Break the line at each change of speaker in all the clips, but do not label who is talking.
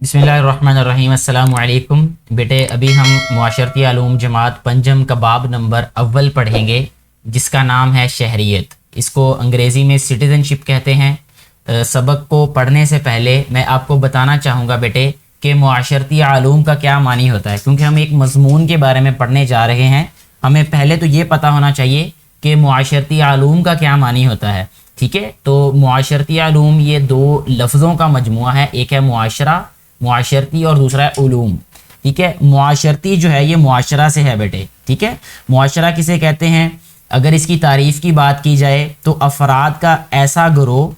बिस्मिल्लाहिर्रहमानिर्रहीम। अस्सलामु अलैकुम। बेटे अभी हम मुआशरती आलूम जमात पंजम का बाब नंबर अव्वल पढ़ेंगे जिसका नाम है शहरियत। इसको अंग्रेज़ी में सिटीज़नशिप कहते हैं। सबक को पढ़ने से पहले मैं आपको बताना चाहूँगा बेटे कि मुआशरती आलूम का क्या मानी होता है, क्योंकि हम एक मज़मून के बारे में पढ़ने जा रहे हैं। हमें पहले तो ये पता होना चाहिए कि मुआशरती आलूम का क्या मानी होता है। ठीक है, तो मुआशरती आलूम ये दो लफ्ज़ों का मजमुआ है, एक है मुआशरा मुआशरती और दूसरा है उलूम। ठीक है, मुआशरती जो है ये मुआशरा से है बेटे। ठीक है, मुआशरा किसे कहते हैं? अगर इसकी तारीफ़ की बात की जाए तो अफराद का ऐसा गिरोह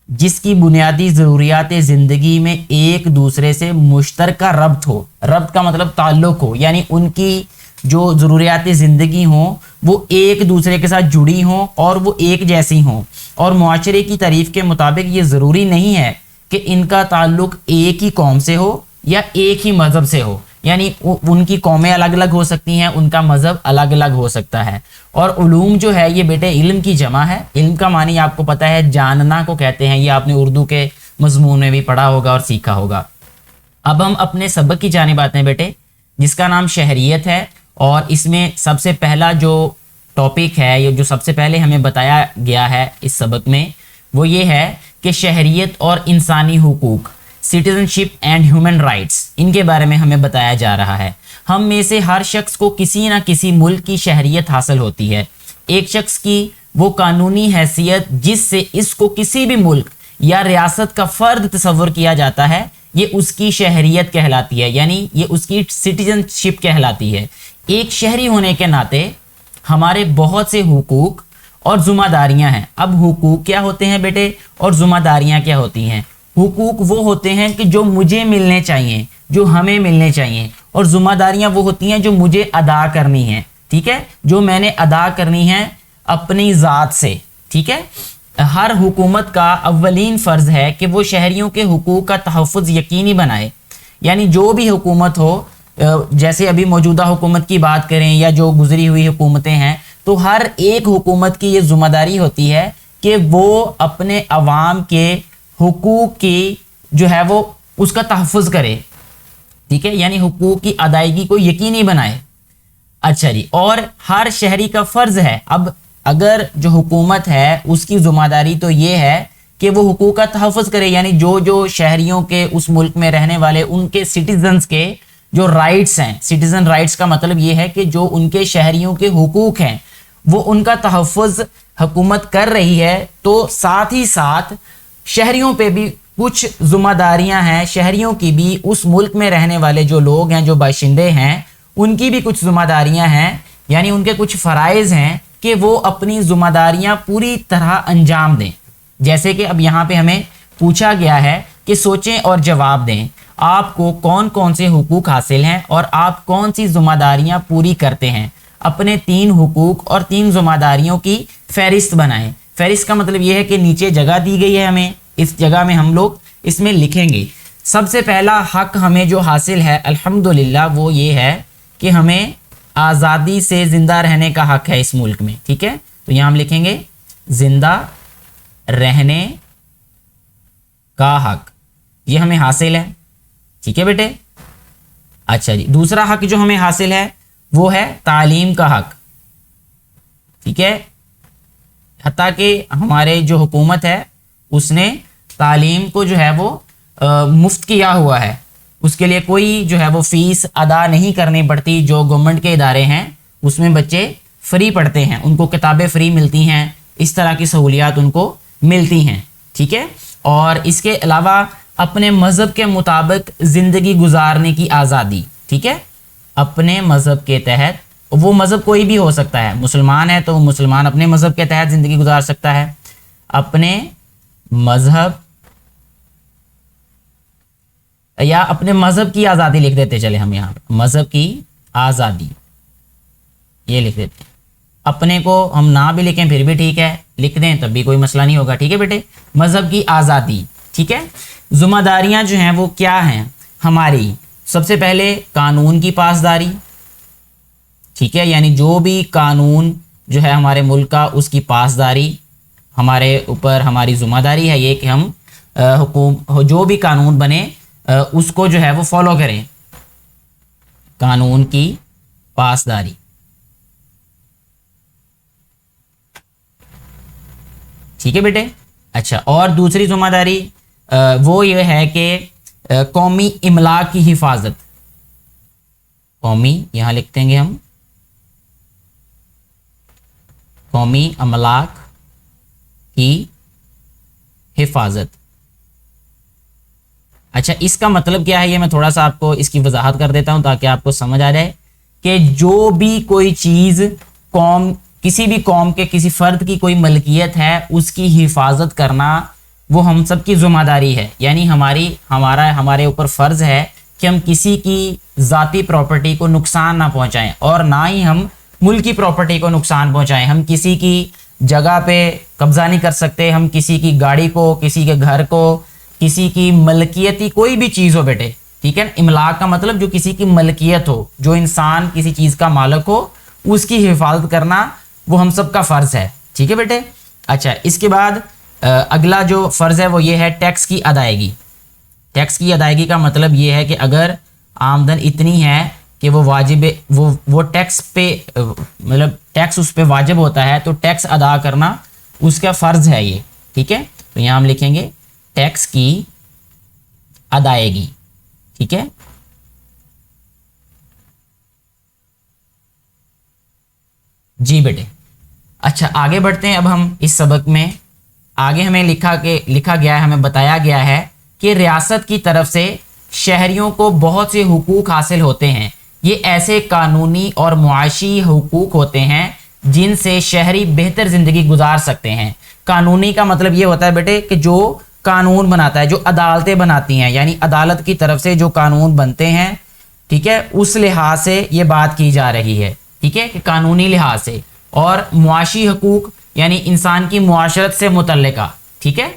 जिसकी बुनियादी ज़रूरियात ज़िंदगी में एक दूसरे से मुश्तरका रब्त हो। रब्त का मतलब ताल्लुक़ हो, यानी उनकी जो ज़रूरियात ज़िंदगी हों वो एक दूसरे के साथ जुड़ी हों और वो एक जैसी हों। और मुआशरे की तारीफ़ के मुताबिक ये ज़रूरी नहीं है कि इनका ताल्लुक़ एक ही कौम से हो या एक ही मज़हब से हो, यानी उनकी कौमें अलग अलग हो सकती हैं, उनका मज़हब अलग अलग हो सकता है। और उलूम जो है ये बेटे इल्म की जमा है। इल्म का मानी आपको पता है जानना को कहते हैं, ये आपने उर्दू के मज़मून में भी पढ़ा होगा और सीखा होगा। अब हम अपने सबक की जानिब आते हैं बेटे, जिसका नाम शहरियत है। और इसमें सबसे पहला जो टॉपिक है, ये जो सबसे पहले हमें बताया गया है इस सबक में, वो ये है कि शहरियत और इंसानी हुकूक, सिटीजनशिप एंड ह्यूमन राइट्स, इनके बारे में हमें बताया जा रहा है। हम में से हर शख्स को किसी न किसी मुल्क की शहरियत हासिल होती है। एक शख्स की वो कानूनी हैसियत जिससे इसको किसी भी मुल्क या रियासत का फ़र्द तस्वुर किया जाता है, ये उसकी शहरियत कहलाती है, यानी ये उसकी सिटीजनशिप कहलाती है। एक शहरी होने के नाते हमारे बहुत से हुकूक और ज़िम्मेदारियां हैं। अब हुकूक क्या होते हैं बेटे और ज़िम्मेदारियां क्या होती हैं? हुकूक वो होते हैं कि जो मुझे मिलने चाहिए, जो हमें मिलने चाहिए, और ज़िम्मेदारियां वो होती हैं जो मुझे अदा करनी है। ठीक है, जो मैंने अदा करनी है अपनी ज़ात से। ठीक है, हर हुकूमत का अव्वलीन फ़र्ज़ है कि वो शहरियों के हुकूक का तहफ़्फ़ुज़ यकीनी बनाए। यानी जो भी हुकूमत हो, जैसे अभी मौजूदा हुकूमत की बात करें या जो गुजरी हुई हुकूमतें हैं, तो हर एक हुकूमत की ये ज़िम्मेदारी होती है कि वो अपने अवाम के हुकूक की जो है वो उसका तहफ़्फ़ुज़ करे। ठीक है, यानी हुकूक की अदायगी को यकीनी बनाए। अच्छा जी, और हर शहरी का फ़र्ज़ है, अब अगर जो हुकूमत है उसकी ज़िम्मेदारी तो ये है कि वो हुकूक का तहफ़्फ़ुज़ करे, यानी जो जो शहरियों के उस मुल्क में रहने वाले उनके सिटीजन्स के जो राइट्स हैं, सिटीज़न राइट्स का मतलब ये है कि जो उनके शहरियों के हुकूक हैं वो उनका तहफ़्फ़ुज़ हुकूमत कर रही है। तो साथ ही साथ शहरियों पे भी कुछ ज़िम्मेदारियां हैं, शहरियों की भी, उस मुल्क में रहने वाले जो लोग हैं, जो बाशिंदे हैं, उनकी भी कुछ ज़िम्मेदारियां हैं, यानी उनके कुछ फ़राइज़ हैं कि वो अपनी ज़िम्मेदारियां पूरी तरह अंजाम दें। जैसे कि अब यहाँ पे हमें पूछा गया है कि सोचें और जवाब दें, आपको कौन कौन से हुकूक हासिल हैं और आप कौन सी ज़िम्मेदारियां पूरी करते हैं। अपने 3 हुकूक और 3 ज़िम्मेदारियों की फ़हरिस्त बनाएं। फ़हरिस्त का मतलब ये है कि नीचे जगह दी गई है, हमें इस जगह में हम लोग इसमें लिखेंगे। सबसे पहला हक हमें जो हासिल है अल्हम्दुलिल्लाह वो ये है कि हमें आज़ादी से ज़िंदा रहने का हक है इस मुल्क में। ठीक है, तो यहाँ हम लिखेंगे ज़िंदा रहने का हक, ये हमें हासिल है। ठीक है बेटे। अच्छा जी, दूसरा हक जो हमें हासिल है वो है तालीम का हक। ठीक है, हत्ता कि हमारे जो हुकूमत है उसने तालीम को जो है वो मुफ्त किया हुआ है, उसके लिए कोई जो है वो फ़ीस अदा नहीं करनी पड़ती। जो गवर्नमेंट के इदारे हैं उसमें बच्चे फ्री पढ़ते हैं, उनको किताबें फ्री मिलती हैं, इस तरह की सहूलियात उनको मिलती हैं। ठीक है, और इसके अलावा अपने मज़हब के मुताबिक ज़िंदगी गुजारने की आज़ादी। ठीक है, अपने मज़हब के तहत, वो मज़हब कोई भी हो सकता है, मुसलमान है तो मुसलमान अपने मज़हब के तहत ज़िंदगी गुजार सकता है। अपने मज़हब या अपने मज़हब की आज़ादी लिख देते, चले हम यहाँ मज़हब की आज़ादी ये लिख देते। अपने को हम ना भी लिखें फिर भी ठीक है, लिख दें तब भी कोई मसला नहीं होगा। ठीक है बेटे, मज़हब की आज़ादी। ठीक है, ज़िम्मेदारियाँ जो हैं वो क्या हैं हमारी? सबसे पहले कानून की पासदारी। ठीक है, यानी जो भी कानून जो है हमारे मुल्क का उसकी पासदारी हमारे ऊपर हमारी ज़िम्मेदारी है ये कि हम जो भी कानून बने उसको जो है वो फॉलो करें, कानून की पासदारी। ठीक है बेटे। अच्छा, और दूसरी जिम्मेदारी वो ये है कि कौमी इमला की हिफाजत, कौमी यहां लिख देंगे हम, कौमी अमलाक की हिफाजत। अच्छा, इसका मतलब क्या है ये मैं थोड़ा सा आपको इसकी वजाहत कर देता हूं ताकि आपको समझ आ जाए कि जो भी कोई चीज़ कौम, किसी भी कौम के किसी फ़र्द की कोई मलकियत है उसकी हिफाजत करना वो हम सब की ज़िम्मेदारी है। यानी हमारे ऊपर फ़र्ज़ है कि हम किसी की ज़ाती प्रॉपर्टी को नुकसान ना पहुंचाएं और ना ही हम मुल्की प्रॉपर्टी को नुकसान पहुंचाएं। हम किसी की जगह पे कब्ज़ा नहीं कर सकते, हम किसी की गाड़ी को, किसी के घर को, किसी की मलकियती कोई भी चीज़ हो बेटे, ठीक है। इमलाक का मतलब जो किसी की मलकियत हो, जो इंसान किसी चीज़ का मालिक हो, उसकी हिफाजत करना वो हम सब का फ़र्ज़ है। ठीक है बेटे। अच्छा, इसके बाद अगला जो फ़र्ज़ है वो ये है टैक्स की अदायगी। टैक्स की अदायगी का मतलब ये है कि अगर आमदन इतनी है कि वो वाजिब, वो टैक्स पे मतलब टैक्स उस पे वाजिब होता है तो टैक्स अदा करना उसका फ़र्ज़ है ये। ठीक है, तो यहाँ हम लिखेंगे टैक्स की अदायगी। ठीक है। जी बेटे। अच्छा, आगे बढ़ते हैं अब हम इस सबक में। आगे हमें लिखा गया है, हमें बताया गया है कि रियासत की तरफ से शहरियों को बहुत से हुकूक हासिल होते हैं। ये ऐसे कानूनी और मुआशी हुकूक होते हैं जिनसे शहरी बेहतर ज़िंदगी गुजार सकते हैं। कानूनी का मतलब ये होता है बेटे कि जो कानून बनाता है, जो अदालतें बनाती हैं, यानी अदालत की तरफ से जो कानून बनते हैं, ठीक है, उस लिहाज से ये बात की जा रही है। ठीक है, कि कानूनी लिहाज से। और मुआशी हकूक यानी इंसान की मुआशरत से मुतल्लिका। ठीक है।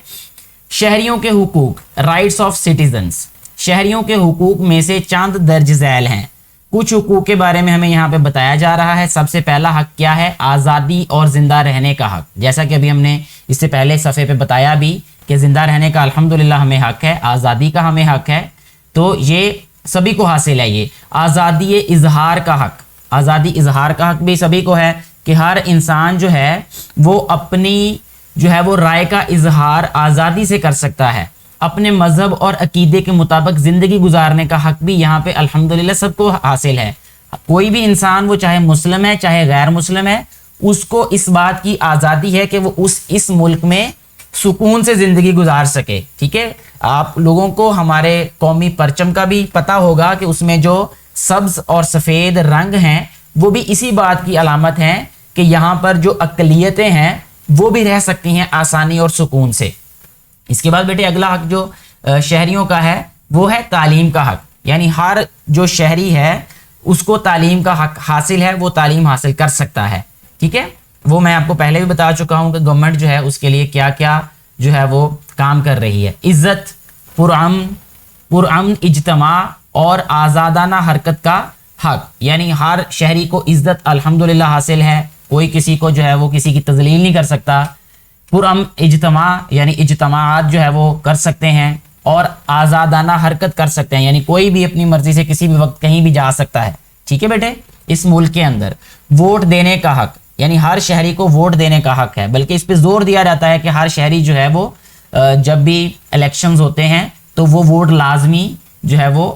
शहरियों के हुकूक, राइट्स ऑफ सिटीजन्स, शहरियों के हुकूक में से चंद दर्ज झैल हैं। कुछ हुकूक के बारे में हमें यहाँ पे बताया जा रहा है। सबसे पहला हक क्या है? आज़ादी और ज़िंदा रहने का हक। जैसा कि अभी हमने इससे पहले सफ़े पे बताया भी कि ज़िंदा रहने का अल्हम्दुलिल्लाह हमें हक है, आज़ादी का हमें हक है, तो ये सभी को हासिल है। ये आज़ादी इजहार का हक, आज़ादी इजहार का हक भी सभी को है कि हर इंसान जो है वो अपनी जो है वो राय का इजहार आज़ादी से कर सकता है। अपने मज़हब और अकीदे के मुताबिक ज़िंदगी गुजारने का हक भी यहाँ पे अल्हम्दुलिल्लाह सबको हासिल है। कोई भी इंसान, वो चाहे मुस्लिम है चाहे गैर मुस्लिम है, उसको इस बात की आज़ादी है कि वो इस मुल्क में सुकून से ज़िंदगी गुजार सके। ठीक है। आप लोगों को हमारे कौमी परचम का भी पता होगा कि उसमें जो सब्ज़ और सफ़ेद रंग हैं वो भी इसी बात की अलामत हैं कि यहाँ पर जो अक़लियतें हैं वो भी रह सकती हैं आसानी और सुकून से। इसके बाद बेटे अगला हक जो शहरियों का है वो है तालीम का हक। यानी हर जो शहरी है उसको तालीम का हक हासिल है, वो तालीम हासिल कर सकता है। ठीक है। वो मैं आपको पहले भी बता चुका हूँ कि गवर्नमेंट जो है उसके लिए क्या क्या जो है वो काम कर रही है। इज़्ज़त, पुरअमन इज्तमा और आज़ादाना हरकत का हक। यानी हर शहरी को इज़्ज़त अल्हम्दुलिल्लाह हासिल है, कोई किसी को जो है वो किसी की तज़लील नहीं कर सकता। पुरअमन इज्तमा यानी इज्तमाआत जो है वो कर सकते हैं और आज़ादाना हरकत कर सकते हैं, यानी कोई भी अपनी मर्जी से किसी भी वक्त कहीं भी जा सकता है। ठीक है बेटे। इस मुल्क के अंदर वोट देने का हक, यानी हर शहरी को वोट देने का हक है, बल्कि इस पे जोर दिया जाता है कि हर शहरी जो है वो जब भी इलेक्शंस होते हैं तो वो वोट लाजमी जो है वो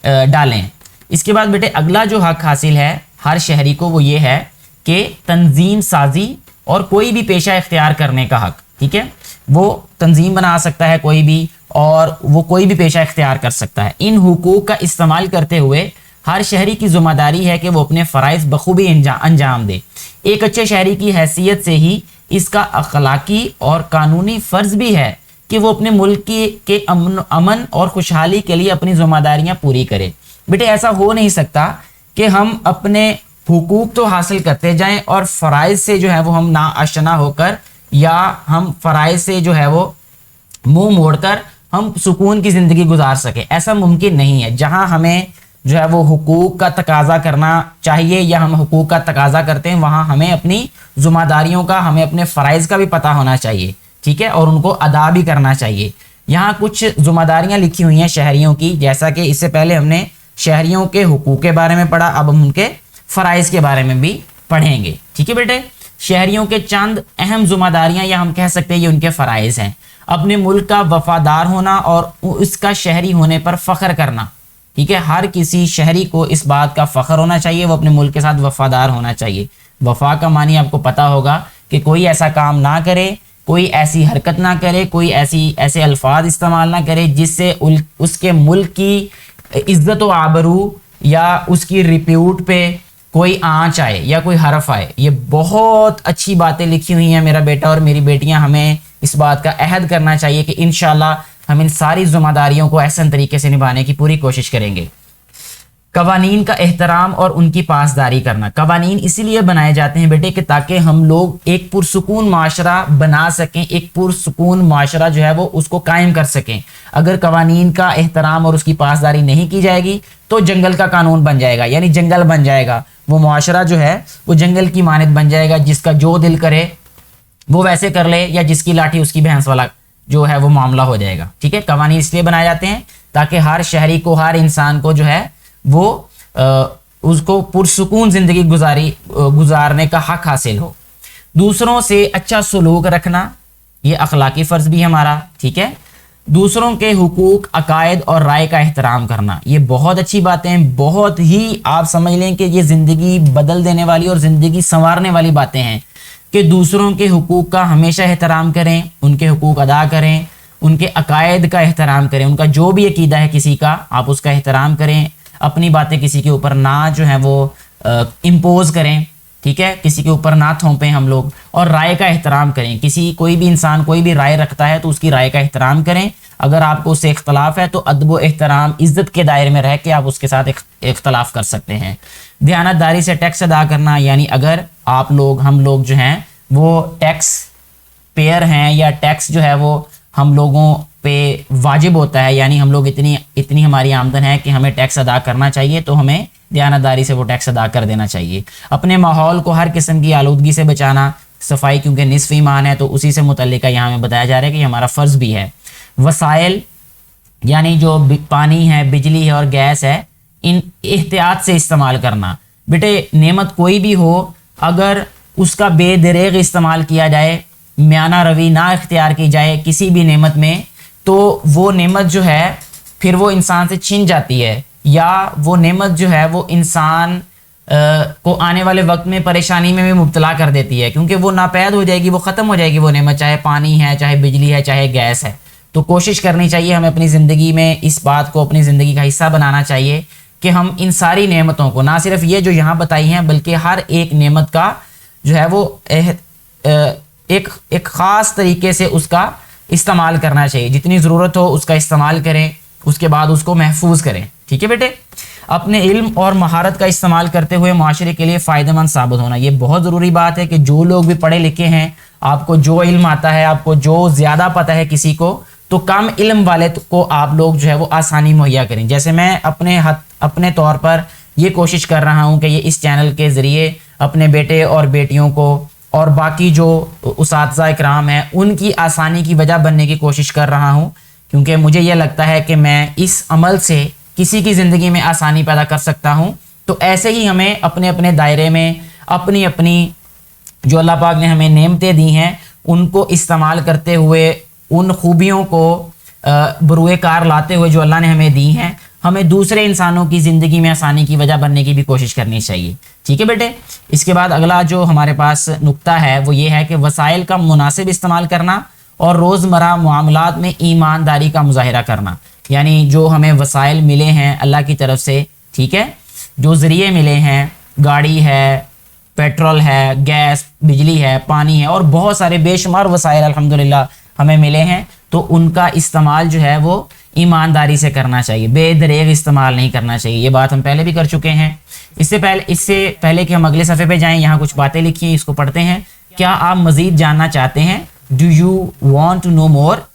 डालें। इसके बाद बेटे अगला जो हक हासिल है हर शहरी को वो ये है कि तंजीम साजी और कोई भी पेशा इख्तियार करने का हक। ठीक है। वो तंजीम बना सकता है कोई भी, और वो कोई भी पेशा इख्तियार कर सकता है। इन हुकूक का इस्तेमाल करते हुए हर शहरी की जिम्मेदारी है कि वो अपने फ़राइज़ बखूबी अंजाम दे। एक अच्छे शहरी की हैसियत से ही इसका अखलाकी और कानूनी फ़र्ज़ भी है कि वो अपने मुल्क के अमन और खुशहाली के लिए अपनी जिम्मेदारियाँ पूरी करे। बेटे ऐसा हो नहीं सकता कि हम अपने हुकूक तो हासिल करते जाएं और फ़राइज़ से जो है वो हम ना आशना होकर या हम फ़राइज़ से जो है वो मुंह मोड़कर हम सुकून की ज़िंदगी गुजार सके, ऐसा मुमकिन नहीं है। जहां हमें जो है वो हुकूक का तकाजा करना चाहिए या हम हुकूक का तकाजा करते हैं, वहां हमें अपनी ज़िम्मेदारियों का, हमें अपने फ़राइज़ का भी पता होना चाहिए। ठीक है। और उनको अदा भी करना चाहिए। यहाँ कुछ ज़िम्मेदारियाँ लिखी हुई हैं शहरियों की, जैसा कि इससे पहले हमने शहरियों के हुकूक के बारे में पढ़ा, अब हम उनके फ़राइज़ के बारे में भी पढ़ेंगे। ठीक है बेटे, शहरियों के चंद अहम ज़िम्मेदारियाँ या हम कह सकते हैं ये उनके फ़राइज़ हैं। अपने मुल्क का वफादार होना और उसका शहरी होने पर फ़ख्र करना। ठीक है, हर किसी शहरी को इस बात का फ़ख्र होना चाहिए, वो अपने मुल्क के साथ वफादार होना चाहिए। वफा का मानी आपको पता होगा कि कोई ऐसा काम ना करे, कोई ऐसी हरकत ना करे, कोई ऐसे अल्फाज इस्तेमाल ना करे जिससे उसके मुल्क की इज़्ज़त व आबरू या उसकी रिप्यूट पे कोई आँच आए या कोई हरफ आए। ये बहुत अच्छी बातें लिखी हुई हैं मेरा बेटा और मेरी बेटियां, हमें इस बात का अहद करना चाहिए कि इंशाल्लाह हम इन सारी ज़िम्मेदारियों को एहसन तरीके से निभाने की पूरी कोशिश करेंगे। कवानीन का एहतराम और उनकी पासदारी करना। कवानीन इसीलिए बनाए जाते हैं बेटे कि ताकि हम लोग एक पुरसुकून माशरा बना सकें, एक पुरसुकून माशरा जो है वो उसको कायम कर सकें। अगर कवानीन का एहतराम और उसकी पासदारी नहीं की जाएगी तो जंगल का कानून बन जाएगा, यानी जंगल बन जाएगा, वो माशरा जो है वो जंगल की मानद बन जाएगा, जिसका जो दिल करे वो वैसे कर ले या जिसकी लाठी उसकी भैंस वाला जो है वो मामला हो जाएगा। ठीक है, कवानीन इसलिए बनाए जाते हैं ताकि हर शहरी को, हर इंसान को जो है वो उसको पुरसुकून ज़िंदगी गुजारने का हक हासिल हो। दूसरों से अच्छा सलूक रखना, ये अखलाकी फ़र्ज़ भी हमारा। ठीक है, दूसरों के हुकूक, अकायद और राय का एहतराम करना, ये बहुत अच्छी बातें हैं, बहुत ही आप समझ लें कि ये ज़िंदगी बदल देने वाली और ज़िंदगी संवारने वाली बातें हैं कि दूसरों के हुकूक का हमेशा एहतराम करें, उनके हुकूक अदा करें, उनके अकायद का एहतराम करें, उनका जो भी अकीदा है किसी का आप उसका एहतराम करें, अपनी बातें किसी के ऊपर ना जो है वो इम्पोज करें। ठीक है, किसी के ऊपर ना थोपें हम लोग, और राय का एहतराम करें। कोई भी इंसान कोई भी राय रखता है तो उसकी राय का एहतराम करें। अगर आपको उससे इख्तलाफ है तो अदब व एहतराम, इज़्ज़त के दायरे में रह के आप उसके साथ इख्तलाफ कर सकते हैं। दयानतदारी से टैक्स अदा करना, यानी अगर हम लोग जो हैं वो टैक्स पेयर हैं या टैक्स जो है वो हम लोगों पे वाजिब होता है, यानी हम लोग इतनी हमारी आमदन है कि हमें टैक्स अदा करना चाहिए, तो हमें दयानतदारी से वो टैक्स अदा कर देना चाहिए। अपने माहौल को हर किस्म की आलूदगी से बचाना, सफाई क्योंकि निस्फ़ ईमान है तो उसी से मुतल्लिक यहाँ में बताया जा रहा है कि हमारा फ़र्ज़ भी है। वसाइल यानी जो पानी है, बिजली है और गैस है, इन एहतियात से इस्तेमाल करना। बेटे नेमत कोई भी हो, अगर उसका बेदरेग इस्तेमाल किया जाए, म्याना रवि ना इख्तियार की जाए किसी भी नेमत में, तो वो नेमत जो है फिर वो इंसान से छिन जाती है, या वो नेमत जो है वो इंसान को आने वाले वक्त में परेशानी में भी मुब्तला कर देती है, क्योंकि वो नापैद हो जाएगी, वो ख़त्म हो जाएगी वो नेमत, चाहे पानी है, चाहे बिजली है, चाहे गैस है। तो कोशिश करनी चाहिए हमें अपनी ज़िंदगी में इस बात को अपनी ज़िंदगी का हिस्सा बनाना चाहिए कि हम इन सारी नेमतों को, ना सिर्फ ये जो यहाँ बताई हैं बल्कि हर एक नेमत का जो है वो एक ख़ास तरीके से उसका इस्तेमाल करना चाहिए। जितनी ज़रूरत हो उसका इस्तेमाल करें, उसके बाद उसको महफूज करें। ठीक है बेटे, अपने इल्म और महारत का इस्तेमाल करते हुए माशरे के लिए फ़ायदेमंद साबित होना, ये बहुत ज़रूरी बात है कि जो लोग भी पढ़े लिखे हैं, आपको जो इल्म आता है, आपको जो ज़्यादा पता है किसी को, तो कम इल्म वाले को आप लोग जो है वो आसानी मुहैया करें। जैसे मैं अपने तौर पर ये कोशिश कर रहा हूँ कि ये इस चैनल के ज़रिए अपने बेटे और बेटियों को और बाकी जो उस्ताज़ा इकराम हैं उनकी आसानी की वजह बनने की कोशिश कर रहा हूँ, क्योंकि मुझे यह लगता है कि मैं इस अमल से किसी की ज़िंदगी में आसानी पैदा कर सकता हूँ। तो ऐसे ही हमें अपने अपने दायरे में अपनी अपनी जो अल्लाह पाक ने हमें नेमतें दी हैं उनको इस्तेमाल करते हुए, उन खूबियों को बरूए कार लाते हुए जो अल्लाह ने हमें दी हैं, हमें दूसरे इंसानों की ज़िंदगी में आसानी की वजह बनने की भी कोशिश करनी चाहिए। ठीक है बेटे, इसके बाद अगला जो हमारे पास नुक्ता है वो ये है कि वसाइल का मुनासिब इस्तेमाल करना और रोज़मर्रा मामलात में ईमानदारी का मुजाहिरा करना। यानी जो हमें वसाइल मिले हैं अल्लाह की तरफ से, ठीक है, जो ज़रिए मिले हैं, गाड़ी है, पेट्रोल है, गैस, बिजली है, पानी है और बहुत सारे बेशुमार वसाइल अल्हम्दुलिल्लाह हमें मिले हैं, तो उनका इस्तेमाल जो है वो ईमानदारी से करना चाहिए, बेदरेग इस्तेमाल नहीं करना चाहिए। ये बात हम पहले भी कर चुके हैं। इससे पहले कि हम अगले सफ़े पे जाएं, यहाँ कुछ बातें लिखी हैं, इसको पढ़ते हैं। क्या आप मज़ीद जानना चाहते हैं? Do you want to know more?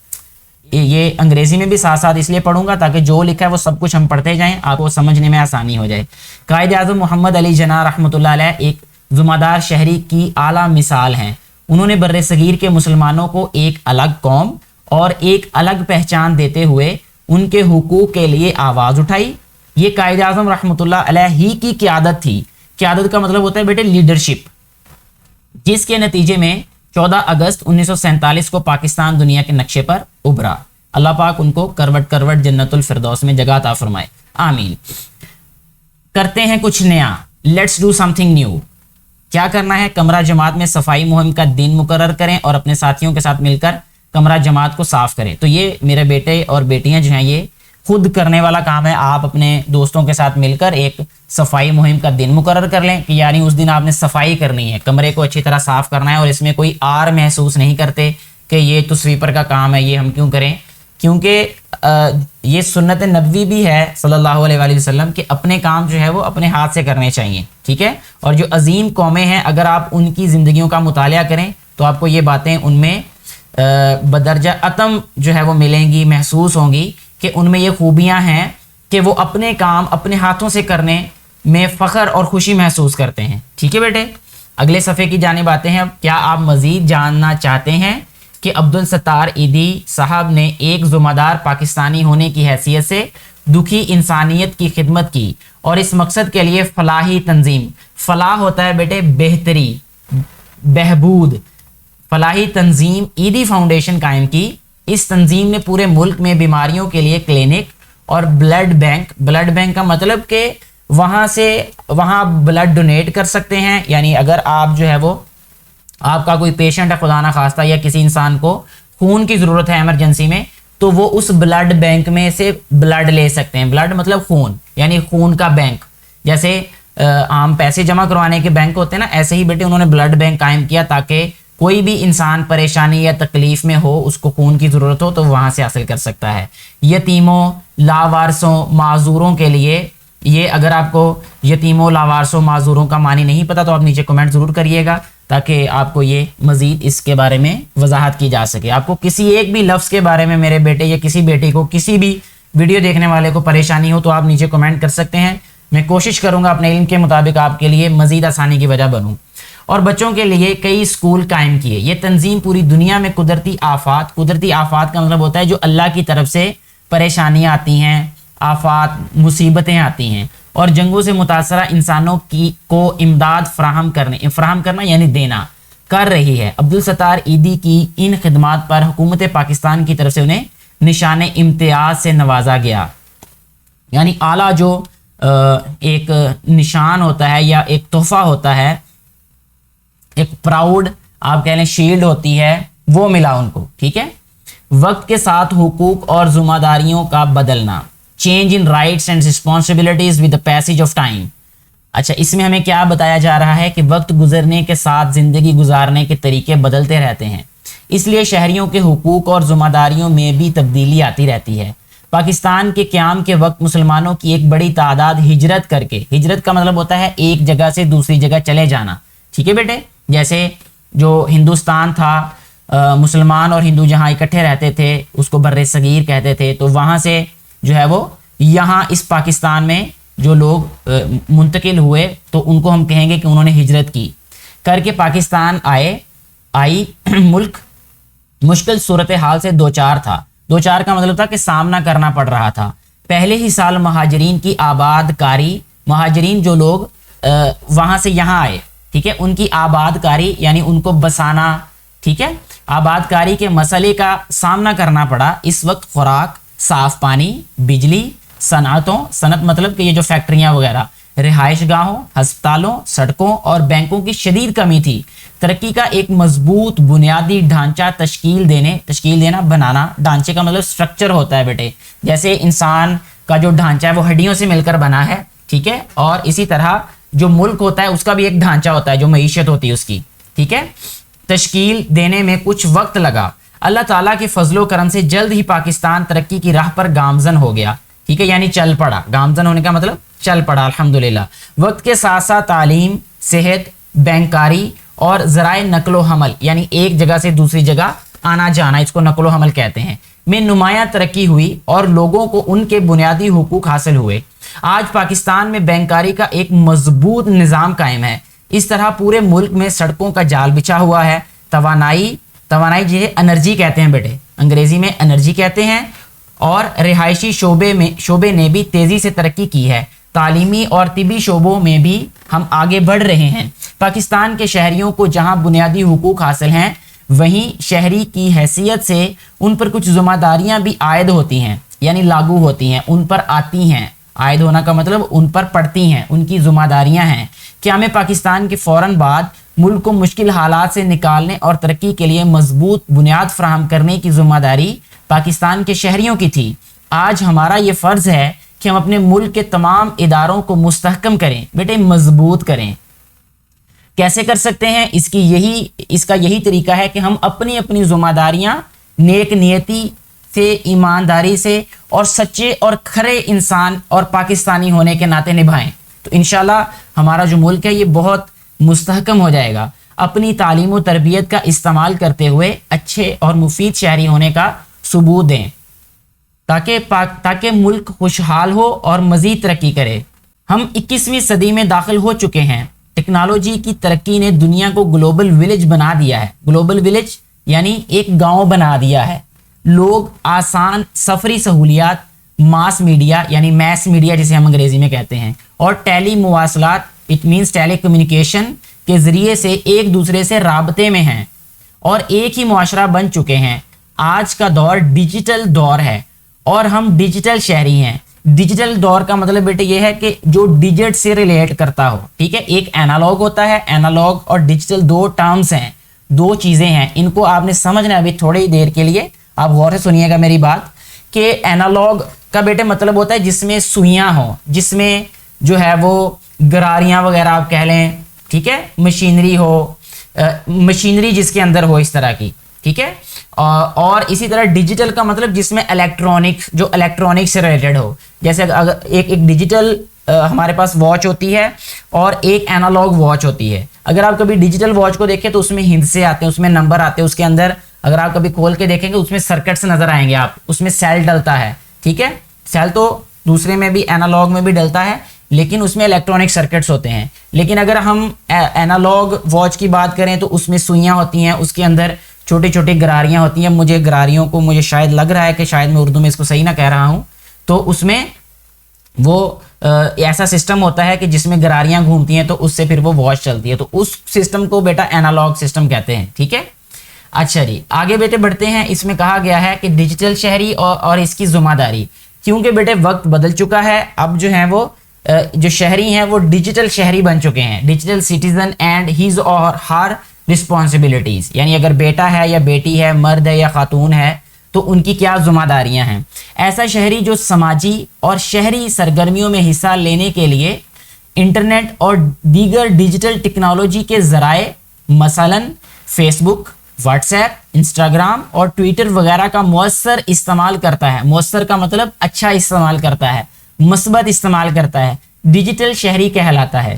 ये अंग्रेज़ी में भी साथ साथ इसलिए पढ़ूंगा ताकि जो लिखा है वो सब कुछ हम पढ़ते जाएं, आपको समझने में आसानी हो जाए। कायद आज़म मोहम्मद अली जना रहमतुल्लाह अलैह एक ज़िम्मेदार शहरी की आला मिसाल हैं। उन्होंने बर्रे सगीर के मुसलमानों को एक अलग कौम اور ایک الگ پہچان دیتے ہوئے ان کے حقوق کے لیے آواز اٹھائی۔ یہ قائد اعظم رحمۃ اللہ علیہ ہی کی قیادت تھی۔ قیادت کا مطلب ہوتا ہے بیٹے لیڈرشپ، جس کے نتیجے میں 14 اگست 1947 کو پاکستان دنیا کے نقشے پر ابھرا۔ اللہ پاک ان کو کروٹ کروٹ جنت الفردوس میں جگہ عطا فرمائے، آمین۔ کرتے ہیں کچھ نیا، let's do some thing new. کیا کرنا ہے؟ کمرہ جماعت میں صفائی مہم کا دن مقرر کریں اور اپنے ساتھیوں کے ساتھ مل کر کمرہ جماعت کو صاف کریں۔ تو یہ میرے بیٹے اور بیٹیاں جو ہیں یہ خود کرنے والا کام ہے۔ آپ اپنے دوستوں کے ساتھ مل کر ایک صفائی مہم کا دن مقرر کر لیں کہ یعنی اس دن آپ نے صفائی کرنی ہے، کمرے کو اچھی طرح صاف کرنا ہے، اور اس میں کوئی آر محسوس نہیں کرتے کہ یہ تو سویپر کا کام ہے، یہ ہم کیوں کریں، کیونکہ یہ سنت نبوی بھی ہے صلی اللہ علیہ وآلہ وسلم کہ اپنے کام جو ہے وہ اپنے ہاتھ سے کرنے چاہیے، ٹھیک ہے۔ اور جو عظیم قومیں ہیں اگر آپ ان کی زندگیوں کا مطالعہ کریں تو آپ کو یہ باتیں ان میں بدرجہ اتم جو ہے وہ ملیں گی، محسوس ہوں گی کہ ان میں یہ خوبیاں ہیں کہ وہ اپنے کام اپنے ہاتھوں سے کرنے میں فخر اور خوشی محسوس کرتے ہیں، ٹھیک ہے بیٹے۔ اگلے صفحے کی جانب آتے ہیں۔ اب کیا آپ مزید جاننا چاہتے ہیں کہ عبدالستار ایدی صاحب نے ایک ذمہ دار پاکستانی ہونے کی حیثیت سے دکھی انسانیت کی خدمت کی اور اس مقصد کے لیے فلاحی تنظیم، فلاح ہوتا ہے بیٹے بہتری، بہبود، فلاحی تنظیم ایدی فاؤنڈیشن قائم کی۔ اس تنظیم نے پورے ملک میں بیماریوں کے لیے کلینک اور بلڈ بینک کا مطلب کہ وہاں بلڈ ڈونیٹ کر سکتے ہیں، یعنی اگر آپ جو ہے وہ آپ کا کوئی پیشنٹ ہے خدا نہ خواستہ یا کسی انسان کو خون کی ضرورت ہے ایمرجنسی میں، تو وہ اس بلڈ بینک میں سے بلڈ لے سکتے ہیں۔ بلڈ مطلب خون، یعنی خون کا بینک، جیسے عام پیسے جمع کروانے کے بینک ہوتے ہیں نا، ایسے ہی بیٹے انہوں نے بلڈ بینک قائم کیا تاکہ کوئی بھی انسان پریشانی یا تکلیف میں ہو، اس کو خون کی ضرورت ہو تو وہاں سے حاصل کر سکتا ہے۔ یتیموں، لاوارثوں، معذوروں کے لیے، یہ اگر آپ کو یتیموں، لاوارثوں، معذوروں کا معنی نہیں پتا تو آپ نیچے کمنٹ ضرور کریے گا تاکہ آپ کو یہ مزید اس کے بارے میں وضاحت کی جا سکے۔ آپ کو کسی ایک بھی لفظ کے بارے میں میرے بیٹے یا کسی بیٹی کو کسی بھی ویڈیو دیکھنے والے کو پریشانی ہو تو آپ نیچے کمنٹ کر سکتے ہیں، میں کوشش کروں گا اپنے علم کے مطابق آپ کے لیے مزید آسانی کی وجہ بنوں۔ اور بچوں کے لیے کئی اسکول قائم کیے۔ یہ تنظیم پوری دنیا میں قدرتی آفات کا مطلب ہوتا ہے جو اللہ کی طرف سے پریشانیاں آتی ہیں، آفات، مصیبتیں آتی ہیں، اور جنگوں سے متاثرہ انسانوں کو امداد فراہم کرنا یعنی دینا کر رہی ہے۔ عبدالستار ایدی کی ان خدمات پر حکومت پاکستان کی طرف سے انہیں نشان امتیاز سے نوازا گیا، یعنی اعلیٰ جو ایک نشان ہوتا ہے یا ایک تحفہ ہوتا ہے، ایک پراؤڈ آپ کہہ لیں شیلڈ ہوتی ہے، وہ ملا ان کو، ٹھیک ہے۔ وقت کے ساتھ حقوق اور ذمہ داریوں کا بدلنا، change in rights and responsibilities with the passage of time. اچھا، اس میں ہمیں کیا بتایا جا رہا ہے کہ وقت گزرنے کے ساتھ زندگی گزارنے کے طریقے بدلتے رہتے ہیں، اس لیے شہریوں کے حقوق اور ذمہ داریوں میں بھی تبدیلی آتی رہتی ہے۔ پاکستان کے قیام کے وقت مسلمانوں کی ایک بڑی تعداد ہجرت کر کے، ہجرت کا مطلب ہوتا ہے ایک جگہ سے دوسری جگہ چلے جانا، ٹھیک ہے بیٹے۔ جیسے جو ہندوستان تھا، مسلمان اور ہندو جہاں اکٹھے رہتے تھے اس کو بر صغیر کہتے تھے، تو وہاں سے جو ہے وہ یہاں اس پاکستان میں جو لوگ منتقل ہوئے تو ان کو ہم کہیں گے کہ انہوں نے ہجرت کی کر کے پاکستان آئی ملک مشکل صورتحال سے دوچار تھا۔ دوچار کا مطلب تھا کہ سامنا کرنا پڑ رہا تھا۔ پہلے ہی سال مہاجرین کی آباد کاری، مہاجرین جو لوگ وہاں سے یہاں آئے، ٹھیک ہے، ان کی آباد کاری یعنی ان کو بسانا، ٹھیک ہے، آباد کاری کے مسئلے کا سامنا کرنا پڑا۔ اس وقت خوراک، صاف پانی، بجلی، صنعت مطلب کہ یہ جو فیکٹریاں وغیرہ، رہائش گاہوں، ہسپتالوں، سڑکوں اور بینکوں کی شدید کمی تھی۔ ترقی کا ایک مضبوط بنیادی ڈھانچہ تشکیل دینا، بنانا، ڈھانچے کا مطلب سٹرکچر ہوتا ہے بیٹے، جیسے انسان کا جو ڈھانچہ ہے وہ ہڈیوں سے مل کر بنا ہے، ٹھیک ہے، اور اسی طرح جو ملک ہوتا ہے اس کا بھی ایک ڈھانچہ ہوتا ہے جو معیشت ہوتی ہے اس کی، ٹھیک ہے۔ تشکیل دینے میں کچھ وقت لگا۔ اللہ تعالیٰ کے فضل و کرم سے جلد ہی پاکستان ترقی کی راہ پر گامزن ہو گیا، ٹھیک ہے، یعنی چل پڑا۔ گامزن ہونے کا مطلب چل پڑا، الحمدللہ۔ وقت کے ساتھ ساتھ تعلیم، صحت، بینکاری اور ذرائع نقل و حمل یعنی ایک جگہ سے دوسری جگہ آنا جانا، اس کو نقل و حمل کہتے ہیں، میں نمایاں ترقی ہوئی اور لوگوں کو ان کے بنیادی حقوق حاصل ہوئے۔ آج پاکستان میں بینکاری کا ایک مضبوط نظام قائم ہے۔ اس طرح پورے ملک میں سڑکوں کا جال بچھا ہوا ہے۔ توانائی جو ہے انرجی کہتے ہیں بیٹے، انگریزی میں انرجی کہتے ہیں, اور رہائشی شعبے نے بھی تیزی سے ترقی کی ہے. تعلیمی اور طبی شعبوں میں بھی ہم آگے بڑھ رہے ہیں. پاکستان کے شہریوں کو جہاں بنیادی حقوق حاصل ہیں, وہیں شہری کی حیثیت سے ان پر کچھ ذمہ داریاں بھی عائد ہوتی ہیں, یعنی لاگو ہوتی ہیں, ان پر آتی ہیں. عائد ہونا کا مطلب ان پر پڑتی ہیں, ان کی ذمہ داریاں ہیں. قیام پاکستان کے فوراً بعد ملک کو مشکل حالات سے نکالنے اور ترقی کے لیے مضبوط بنیاد فراہم کرنے کی ذمہ داری پاکستان کے شہریوں کی تھی. آج ہمارا یہ فرض ہے کہ ہم اپنے ملک کے تمام اداروں کو مستحکم کریں, بیٹے مضبوط کریں. کیسے کر سکتے ہیں؟ اس کا یہی طریقہ ہے کہ ہم اپنی ذمہ داریاں نیک نیتی سے, ایمانداری سے اور سچے اور کھرے انسان اور پاکستانی ہونے کے ناطے نبھائیں. تو انشاءاللہ ہمارا جو ملک ہے یہ بہت مستحکم ہو جائے گا. اپنی تعلیم و تربیت کا استعمال کرتے ہوئے اچھے اور مفید شہری ہونے کا ثبوت دیں تاکہ ملک خوشحال ہو اور مزید ترقی کرے. ہم 21ویں صدی میں داخل ہو چکے ہیں. ٹیکنالوجی کی ترقی نے دنیا کو گلوبل ولیج بنا دیا ہے. گلوبل ولیج یعنی ایک گاؤں بنا دیا ہے. لوگ آسان سفری سہولیات, ماس میڈیا یعنی میس میڈیا جسے ہم انگریزی میں کہتے ہیں, اور ٹیلی مواصلات اٹ مینس ٹیلی کمیونیکیشن کے ذریعے سے ایک دوسرے سے رابطے میں ہیں اور ایک ہی معاشرہ بن چکے ہیں. آج کا دور ڈیجیٹل دور ہے اور ہم ڈیجیٹل شہری ہیں. ڈیجیٹل دور کا مطلب بیٹے یہ ہے کہ جو ڈیجٹ سے ریلیٹ کرتا ہو, ٹھیک ہے. ایک اینالوگ ہوتا ہے, اینالوگ اور ڈیجیٹل دو ٹرمز ہیں, دو چیزیں ہیں. ان کو آپ نے سمجھنا ابھی تھوڑی دیر کے لیے, آپ غور سے سنیے گا میری بات, کہ اینالوگ کا بیٹے مطلب ہوتا ہے جس میں سوئیاں ہوں, جس میں جو ہے وہ گراریاں وغیرہ آپ کہہ لیں, ٹھیک ہے, مشینری ہو, مشینری جس کے اندر ہو اس طرح کی, ٹھیک ہے. اور اسی طرح ڈیجیٹل کا مطلب جس میں الیکٹرونک سے ریلیٹڈ ہو. جیسے اگر ایک ڈیجیٹل ہمارے پاس واچ ہوتی ہے اور ایک اینالوگ واچ ہوتی ہے. اگر آپ کبھی ڈیجیٹل واچ کو دیکھیں تو اس میں ہندسے آتے ہیں, اس میں نمبر آتے ہیں, اس کے اندر اگر آپ کبھی کھول کے دیکھیں گے اس میں سرکٹس نظر آئیں گے, آپ اس میں سیل ڈلتا ہے, ٹھیک ہے. سیل تو دوسرے میں بھی, اینالوگ میں بھی ڈلتا ہے, لیکن اس میں الیکٹرونک سرکٹس ہوتے ہیں. لیکن اگر ہم اینالوگ واچ کی بات کریں تو اس میں سوئیاں ہوتی ہیں, اس کے اندر چھوٹی چھوٹی گراریاں ہوتی ہیں. مجھے شاید لگ رہا ہے کہ شاید میں اردو میں اس کو صحیح نہ کہہ رہا ہوں. تو اس میں وہ ایسا سسٹم ہوتا ہے کہ جس میں گراریاں گھومتی ہیں تو اس سے پھر وہ واچ چلتی ہے. تو اس سسٹم کو بیٹا اینالوگ سسٹم کہتے ہیں, ٹھیک ہے. اچھا جی, آگے بیٹے بڑھتے ہیں. اس میں کہا گیا ہے کہ ڈیجیٹل شہری اور اس کی ذمہ داری, کیونکہ بیٹے وقت بدل چکا ہے. اب جو ہیں وہ جو شہری ہیں وہ ڈیجیٹل شہری بن چکے ہیں. ڈیجیٹل سٹیزن اینڈ ہیز اور ہر رسپانسبلٹیز, یعنی اگر بیٹا ہے یا بیٹی ہے, مرد ہے یا خاتون ہے, تو ان کی کیا ذمہ داریاں ہیں. ایسا شہری جو سماجی اور شہری سرگرمیوں میں حصہ لینے کے لیے انٹرنیٹ اور دیگر ڈیجیٹل ٹیکنالوجی کے ذرائع مثلاً فیس بک, واٹس ایپ, انسٹاگرام اور ٹویٹر وغیرہ کا مؤثر استعمال کرتا ہے. مؤثر کا مطلب اچھا استعمال کرتا ہے, مثبت استعمال کرتا ہے, ڈیجیٹل شہری کہلاتا ہے.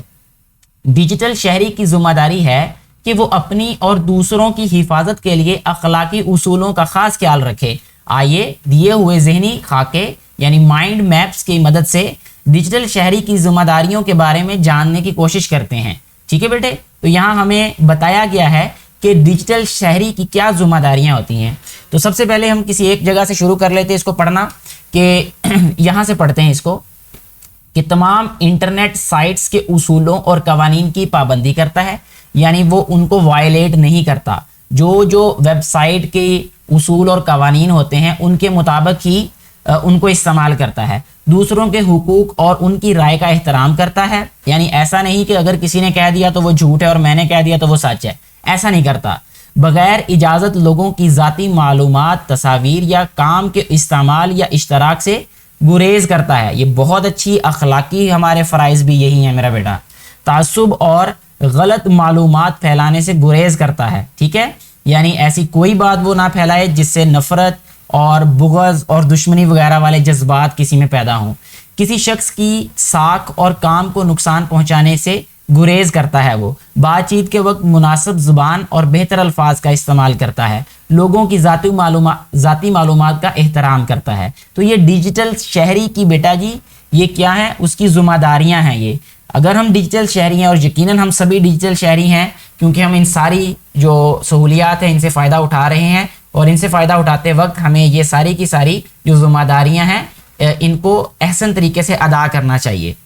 ڈیجیٹل شہری کی ذمہ داری ہے کہ وہ اپنی اور دوسروں کی حفاظت کے لیے اخلاقی اصولوں کا خاص خیال رکھے. آئیے دیے ہوئے ذہنی خاکے یعنی مائنڈ میپس کی مدد سے ڈیجیٹل شہری کی ذمہ داریوں کے بارے میں جاننے کی کوشش کرتے ہیں. ٹھیک ہے بیٹے, تو یہاں ہمیں بتایا گیا ہے کہ ڈیجیٹل شہری کی کیا ذمہ داریاں ہوتی ہیں. تو سب سے پہلے ہم کسی ایک جگہ سے شروع کر لیتے ہیں اس کو پڑھنا, کہ یہاں سے پڑھتے ہیں اس کو, کہ تمام انٹرنیٹ سائٹس کے اصولوں اور قوانین کی پابندی کرتا ہے, یعنی وہ ان کو وائلیٹ نہیں کرتا. جو ویب سائٹ کے اصول اور قوانین ہوتے ہیں ان کے مطابق ہی ان کو استعمال کرتا ہے. دوسروں کے حقوق اور ان کی رائے کا احترام کرتا ہے, یعنی ایسا نہیں کہ اگر کسی نے کہہ دیا تو وہ جھوٹ ہے اور میں نے کہہ دیا تو وہ سچ ہے, ایسا نہیں کرتا. بغیر اجازت لوگوں کی ذاتی معلومات, تصاویر یا کام کے استعمال یا اشتراک سے گریز کرتا ہے. یہ بہت اچھی اخلاقی ہمارے فرائض بھی یہی ہیں میرا بیٹا. تعصب اور غلط معلومات پھیلانے سے گریز کرتا ہے. ٹھیک ہے, یعنی ایسی کوئی بات وہ نہ پھیلائے جس سے نفرت اور بغض اور دشمنی وغیرہ والے جذبات کسی میں پیدا ہوں. کسی شخص کی ساکھ اور کام کو نقصان پہنچانے سے گریز کرتا ہے. وہ بات چیت کے وقت مناسب زبان اور بہتر الفاظ کا استعمال کرتا ہے. لوگوں کی ذاتی معلومات کا احترام کرتا ہے. تو یہ ڈیجیٹل شہری کی بیٹا جی یہ کیا ہے, اس کی ذمہ داریاں ہیں. یہ اگر ہم ڈیجیٹل شہری ہیں, اور یقیناً ہم سبھی ڈیجیٹل شہری ہیں کیونکہ ہم ان ساری جو سہولیات ہیں ان سے فائدہ اٹھا رہے ہیں और इनसे फ़ायदा उठाते वक्त हमें ये सारी की सारी जो ज़िम्मेदारियाँ हैं इनको अहसन तरीके से अदा करना चाहिए।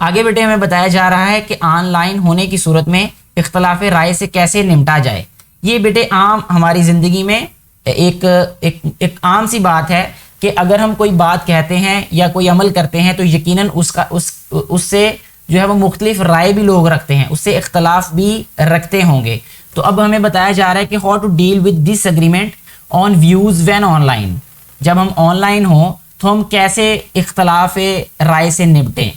आगे बेटे हमें बताया जा रहा है कि ऑनलाइन होने की सूरत में इख्तलाफ राय से कैसे निपटा जाए। ये बेटे आम हमारी ज़िंदगी में एक आम सी बात है कि अगर हम कोई बात कहते हैं या कोई अमल करते हैं तो यकीनन उससे जो है वो मुख्तलिफ राय भी लोग रखते हैं, उससे इख्तलाफ भी रखते होंगे। तो अब हमें बताया जा रहा है कि how to deal with disagreement on views when online. जब हम ऑनलाइन हों तो हम कैसे इख्तलाफ राय से निपटें।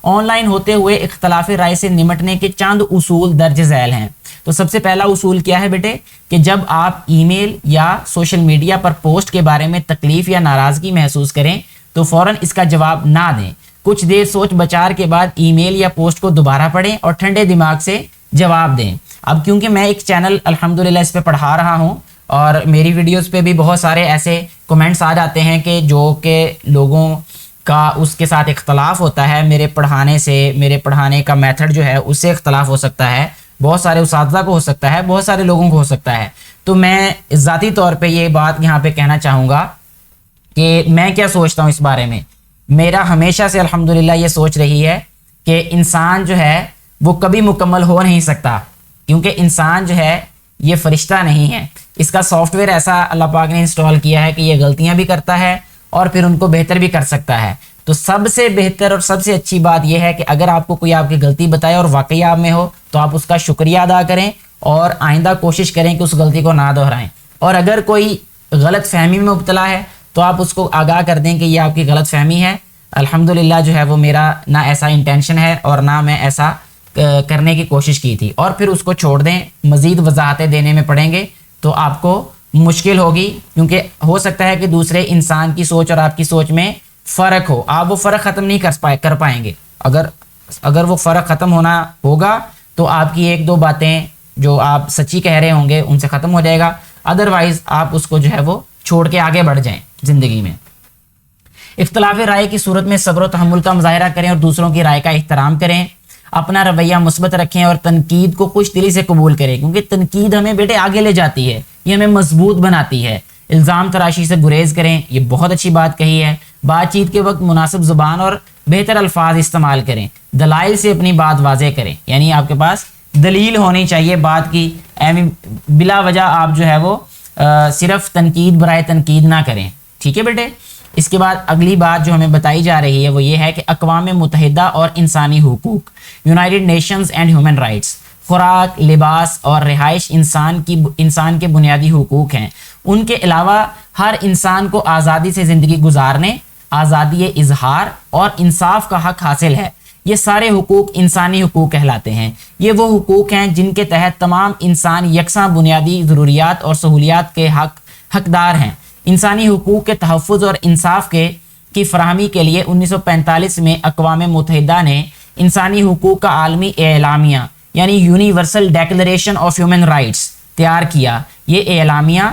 ऑनलाइन होते हुए इख्तलाफ राय से निपटने के चंद उसूल दर्ज झैल हैं। तो सबसे पहला उसूल क्या है बेटे कि जब आप ईमेल या सोशल मीडिया पर पोस्ट के बारे में तकलीफ़ या नाराज़गी महसूस करें तो फ़ौरन इसका जवाब ना दें। कुछ देर सोच बचार के बाद ईमेल या पोस्ट को दोबारा पढ़ें और ठंडे दिमाग से जवाब दें। अब क्योंकि मैं एक चैनल अल्हम्दुलिल्लाह इस पे पढ़ा रहा हूँ और मेरी वीडियोस पे भी बहुत सारे ऐसे कमेंट्स आ जाते हैं कि जो कि लोगों का उसके साथ इख्तलाफ होता है, मेरे पढ़ाने से, मेरे पढ़ाने का मेथड जो है उससे इख्तलाफ हो सकता है, बहुत सारे उस्तादा को हो सकता है, बहुत सारे लोगों को हो सकता है। तो मैं ज़ाती तौर पे ये बात यहाँ पे कहना चाहूँगा कि मैं क्या सोचता हूँ इस बारे में। मेरा हमेशा से अल्हम्दुलिल्लाह ये सोच रही है कि इंसान जो है वो कभी मुकम्मल हो नहीं सकता, क्योंकि इंसान जो है ये फ़रिश्ता नहीं है। इसका सॉफ्टवेयर ऐसा अल्लाह पाक ने इंस्टॉल किया है कि ये गलतियाँ भी करता है और फिर उनको बेहतर भी कर सकता है। तो सबसे बेहतर और सबसे अच्छी बात यह है कि अगर आपको कोई आपकी गलती बताए और वाकई आप में हो तो आप उसका शुक्रिया अदा करें और आइंदा कोशिश करें कि उस गलती को ना दोहराएं। और अगर कोई गलत फहमी में मुब्तला है तो आप उसको आगाह कर दें कि ये आपकी गलत फहमी है, अल्हम्दुलिल्लाह जो है वो मेरा ना ऐसा इंटेंशन है और ना मैं ऐसा करने की कोशिश की थी, और फिर उसको छोड़ दें। मज़ीद वजाहतें देने में पड़ेंगे तो आपको मुश्किल होगी, क्योंकि हो सकता है कि दूसरे इंसान की सोच और आपकी सोच में फ़र्क हो, आप वो फ़र्क ख़त्म नहीं कर पाएंगे। अगर वो फ़र्क ख़त्म होना होगा तो आपकी एक दो बातें जो आप सच्ची कह रहे होंगे उनसे ख़त्म हो जाएगा, अदरवाइज़ आप उसको जो है वो छोड़ के आगे बढ़ जाएं ज़िंदगी में। इख्तलाफ राय की सूरत में सब्र व तहम्मुल का मुज़ाहिरा करें और दूसरों की राय का एहतराम करें। अपना रवैया मुस्बत रखें और तनकीद को खुश दिली से कबूल करें, क्योंकि तनकीद हमें बेटे आगे ले जाती है, ये हमें मजबूत बनाती है। इल्ज़ाम तराशी से गुरेज करें, ये बहुत अच्छी बात कही है। बातचीत के वक्त मुनासिब ज़ुबान और बेहतर अल्फाज इस्तेमाल करें। दलाइल से अपनी बात वाज़े करें, यानी आपके पास दलील होनी चाहिए बात की, बिला वजह आप जो है वो सिर्फ तनकीद बराए तनकीद ना करें। ठीक है बेटे। इसके बाद अगली बात जो हमें बताई जा रही है वो ये है कि अक़वाम मुत्तहिदा और इंसानी हुकूक, United Nations and human rights, खुराक, लिबास और रिहाइश इंसान के बुनियादी हुकूक हैं। उनके अलावा हर इंसान को आज़ादी से ज़िंदगी गुजारने, आज़ादी इजहार और इंसाफ का हक हासिल है। ये सारे हुकूक इंसानी हुकूक कहलाते हैं। ये वो हुकूक हैं जिनके तहत तमाम इंसान यकसा बुनियादी ज़रूरियात और सहूलियात के हकदार हैं। इंसानी हुकूक के तहफ़्फ़ुज़ और इंसाफ की फ़राहमी के लिए 1945 में अक़वाम मुत्तहिदा ने इंसानी हुकूक का आलमी एलामिया यानी universal declaration of human rights तैयार किया। ये एलामिया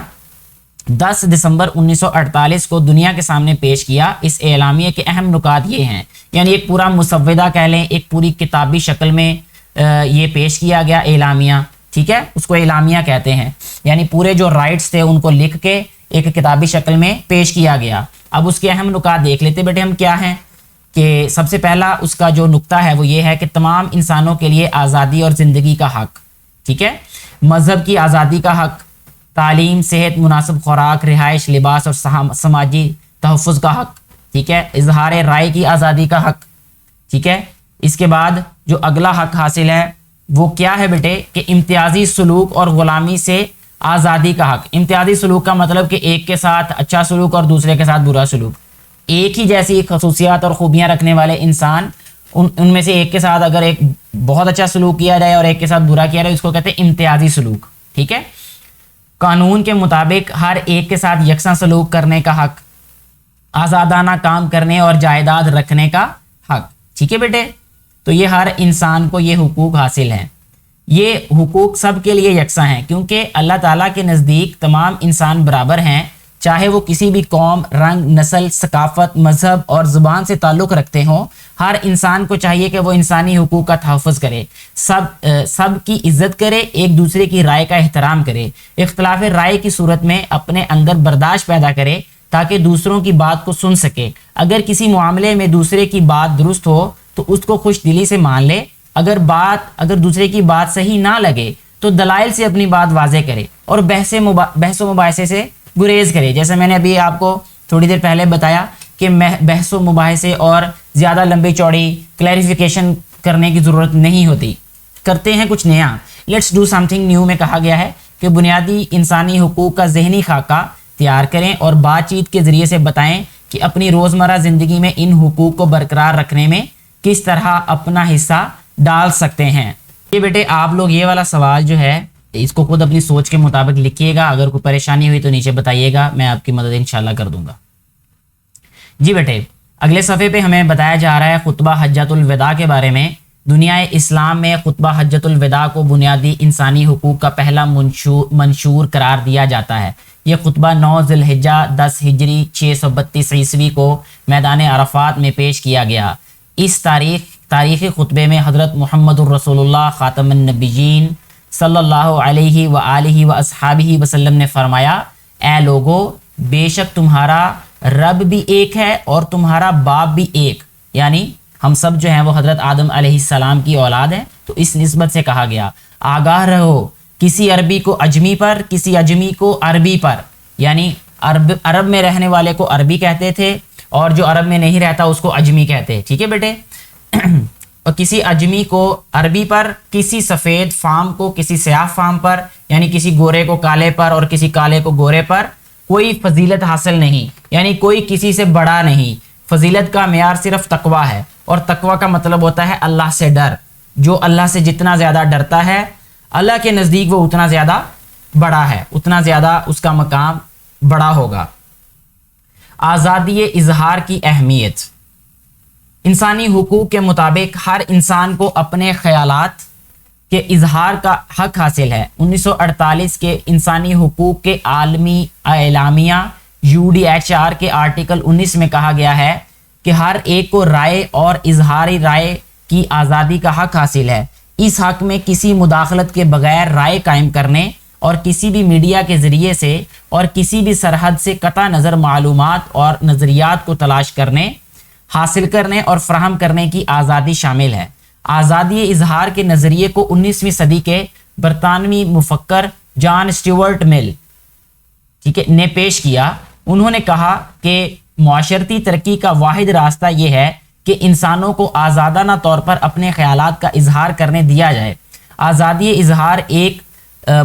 10 दिसंबर 1948 को दुनिया के सामने पेश किया। इस एलामिया के अहम नुकात ये हैं, यानी एक पूरा मुसव्वदा कह लें, एक पूरी किताबी शक्ल में ये पेश किया गया एलामिया। ठीक है, उसको एलामिया कहते हैं, यानी पूरे जो राइट्स थे उनको लिख के एक किताबी शक्ल में पेश किया गया। अब उसके अहम नुकात देख लेते बेटे हम क्या हैं। कि सबसे पहला उसका जो नुक्ता है वो ये है कि तमाम इंसानों के लिए आज़ादी और ज़िंदगी का हक, ठीक है, मज़हब की आज़ादी का हक, तालीम, सेहत, मुनासिब खुराक, रिहाइश, लिबास और समाजी तहफ़्फ़ुज़ का हक, ठीक है, इजहार राय की आज़ादी का हक। ठीक है, इसके बाद जो अगला हक हासिल है वो क्या है बेटे कि इम्तियाजी सलूक और ग़ुलामी से आज़ादी का हक। इम्तियाजी सलूक का मतलब कि एक के साथ अच्छा सलूक और दूसरे के साथ बुरा सलूक, एक ही जैसी खसूसियात और खूबियाँ रखने वाले इंसान उनमें से एक के साथ अगर एक बहुत अच्छा सलूक किया जाए और एक के साथ बुरा किया जाए, इसको कहते हैं इम्तियाजी सलूक। ठीक है, कानून के मुताबिक हर एक के साथ यकसा सलूक करने का हक, आज़ादाना काम करने और जायदाद रखने का हक। ठीक है बेटे, तो ये हर इंसान को ये हुकूक हासिल हैं। ये हुकूक सब के लिए यकसा हैं, क्योंकि अल्लाह ताला के नज़दीक तमाम इंसान बराबर हैं, चाहे वो किसी भी कौम, रंग, नस्ल, सकाफत, मजहब और ज़ुबान से ताल्लुक़ रखते हों। हर इंसान को चाहिए कि वो इंसानी हुकूक का तहफ़्फ़ुज़ करे, सब की इज़्ज़त करे, एक दूसरे की राय का एहतराम करे, इख्तिलाफ़ राय की सूरत में अपने अंदर बर्दाश्त पैदा करे ताकि दूसरों की बात को सुन सके। अगर किसी मामले में दूसरे की बात दुरुस्त हो तो उसको खुश दिली से मान ले। अगर दूसरे की बात सही ना लगे तो दलाइल से अपनी बात वाज़े करे और बहस व मुबाहिसे से गुरेज करे। जैसे मैंने अभी आपको थोड़ी देर पहले बताया कि बहस व मुबाहिसे और ज़्यादा लंबी चौड़ी क्लैरिफिकेशन करने की ज़रूरत नहीं होती। करते हैं कुछ नया, लेट्स डू समथिंग न्यू में कहा गया है कि बुनियादी इंसानी हुकूक का ज़हनी खाका तैयार करें और बातचीत के ज़रिए से बताएं कि अपनी रोज़मर्रा ज़िंदगी में इन हुकूक को बरकरार रखने में किस तरह अपना हिस्सा डाल सकते हैं। ये बेटे आप लोग ये वाला सवाल जो है इसको खुद अपनी सोच के मुताबिक लिखिएगा। अगर कोई परेशानी हुई तो नीचे बताइएगा, मैं आपकी मदद इंशाल्लाह कर दूंगा। जी बेटे, अगले सफ़े पे हमें बताया जा रहा है खुतबा हज्जतुल विदा के बारे में। दुनिया इस्लाम में खुतबा हज्जतुल विदा को बुनियादी इंसानी हुकूक का पहला मंशूर करार दिया जाता है। यह खुतबा 9 ज़िलहिज्जा 10 हिजरी 632 ईस्वी को मैदान अरफात में पेश किया गया। इस तारीख़ी खुतबे में हज़रत मुहम्मदुर रसूलुल्लाह ख़ातमुन नबिय्यीन सल्लल्लाहु अलैहि व आलिहि व अस्हाबिहि वसल्लम ने फरमाया, ए लोगो, बेशक तुम्हारा रब भी एक है और तुम्हारा बाप भी एक, यानी हम सब जो हैं वो हज़रत आदम अलैहिस्सलाम की औलाद हैं। तो इस निस्बत से कहा गया, आगाह रहो, किसी अरबी को अजमी पर, किसी अजमी को अरबी पर, यानी अरब में रहने वाले को अरबी कहते थे और जो अरब में नहीं रहता उसको अजमी कहते हैं। ठीक है बेटे। और किसी अजमी को अरबी पर, किसी सफ़ेद फाम को किसी स्याह फाम पर, यानी किसी गोरे को काले पर और किसी काले को गोरे पर कोई फजीलत हासिल नहीं, यानी कोई किसी से बड़ा नहीं। फजीलत का मेयार सिर्फ तकवा है और तकवा का मतलब होता है अल्लाह से डर। जो अल्लाह से जितना ज़्यादा डरता है अल्लाह के नज़दीक वो उतना ज़्यादा बड़ा है, उतना ज़्यादा उसका मकाम बड़ा होगा। आज़ादी इजहार की अहमियत। इंसानी हुकूक के मुताबिक हर इंसान को अपने ख्यालात के इजहार का हक हासिल है। 1948 के इंसानी हुकूक के आलमी एलामिया UDHR के आर्टिकल 19 में कहा गया है कि हर एक को राय और इजहारी राय की आज़ादी का हक हासिल है। इस हक में किसी मुदाखलत के बगैर राय कायम करने और किसी भी मीडिया के ज़रिए से और किसी भी सरहद से कता नज़र मालूमात और नज़रियात को तलाश करने, हासिल करने और फराहम करने की आज़ादी शामिल है। आज़ादी इजहार के नज़रिए को 19वीं सदी के बरतानवी मुफक्कर जॉन स्टीवर्ट मिल, ठीक है, ने पेश किया। उन्होंने कहा कि मुआशरती तरक्की का वाहिद रास्ता यह है कि इंसानों को आज़ादाना तौर पर अपने ख़यालात का इजहार करने दिया जाए। आज़ादी इजहार एक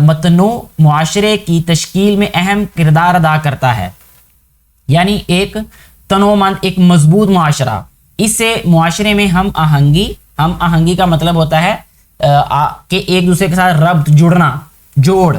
मतनू मुआशरे की तश्कील में अहम किरदार अदा करता है, यानी एक तनोमंद, एक मजबूत मुआशरा। इससे मुआशरे में हम आहंगी का मतलब होता है कि एक दूसरे के साथ रब्त, जुड़ना, जोड़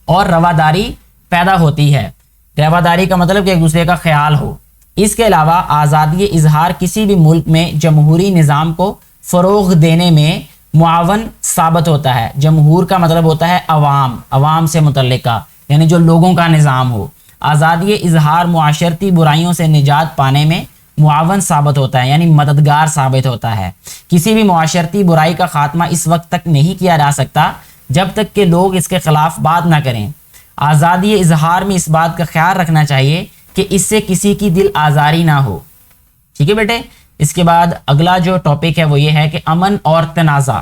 और रवादारी पैदा होती है। रवादारी का मतलब कि एक दूसरे का ख्याल हो। इसके अलावा आज़ादी इजहार किसी भी मुल्क में जमहूरी निज़ाम को फ़रोग़ देने में मुआवन साबित होता है। जमहूर का मतलब होता है अवाम से मुतल्लिका, यानी जो लोगों का निज़ाम हो। आज़ादी इजहार मुआशरती बुराइयों से निजात पाने में मुआवन साबित होता है, यानी मददगार साबित होता है। किसी भी मुआशरती बुराई का खात्मा इस वक्त तक नहीं किया जा सकता जब तक कि लोग इसके खिलाफ बात ना करें। आज़ादी इजहार में इस बात का ख्याल रखना चाहिए कि इससे किसी की दिल आज़ारी ना हो। ठीक है बेटे। इसके बाद अगला जो टॉपिक है वो ये है कि अमन और तनाज़ा,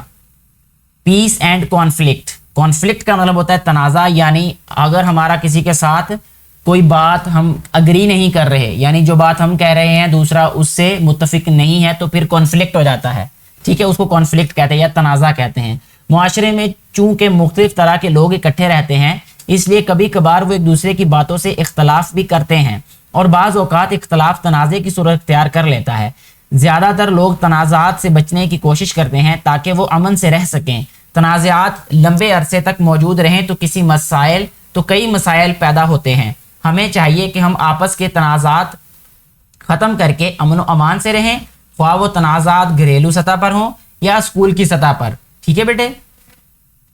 पीस एंड कॉन्फ्लिक्ट। कॉन्फ्लिक्ट का मतलब होता है तनाज़ा, यानी अगर हमारा किसी के साथ कोई बात हम अग्री नहीं कर रहे, यानी जो बात हम कह रहे हैं दूसरा उससे मुत्तफिक नहीं है, तो फिर कॉन्फ्लिक्ट हो जाता है। ठीक है, उसको कॉन्फ्लिक्ट कहते हैं या तनाज़ा कहते हैं। मुआशरे में चूँकि मुख्तलिफ तरह के लोग इकट्ठे रहते हैं, इसलिए कभी कभार वो एक दूसरे की बातों से इख्तलाफ भी करते हैं और बाज़ औक़ात इख्तलाफ तनाज़े की सूरत इख्तियार कर लेता है। ज़्यादातर लोग तनाज़ात से बचने की कोशिश करते हैं ताकि वो अमन से रह सकें। तनाज़ात लंबे अरसे तक मौजूद रहें तो कई मसाइल पैदा होते हैं। हमें चाहिए कि हम आपस के तनाज़ात ख़त्म करके अमन व अमान से रहें, ख्वाह वो तनाज़ात घरेलू सतह पर हों या स्कूल की सतह पर। ठीक है बेटे।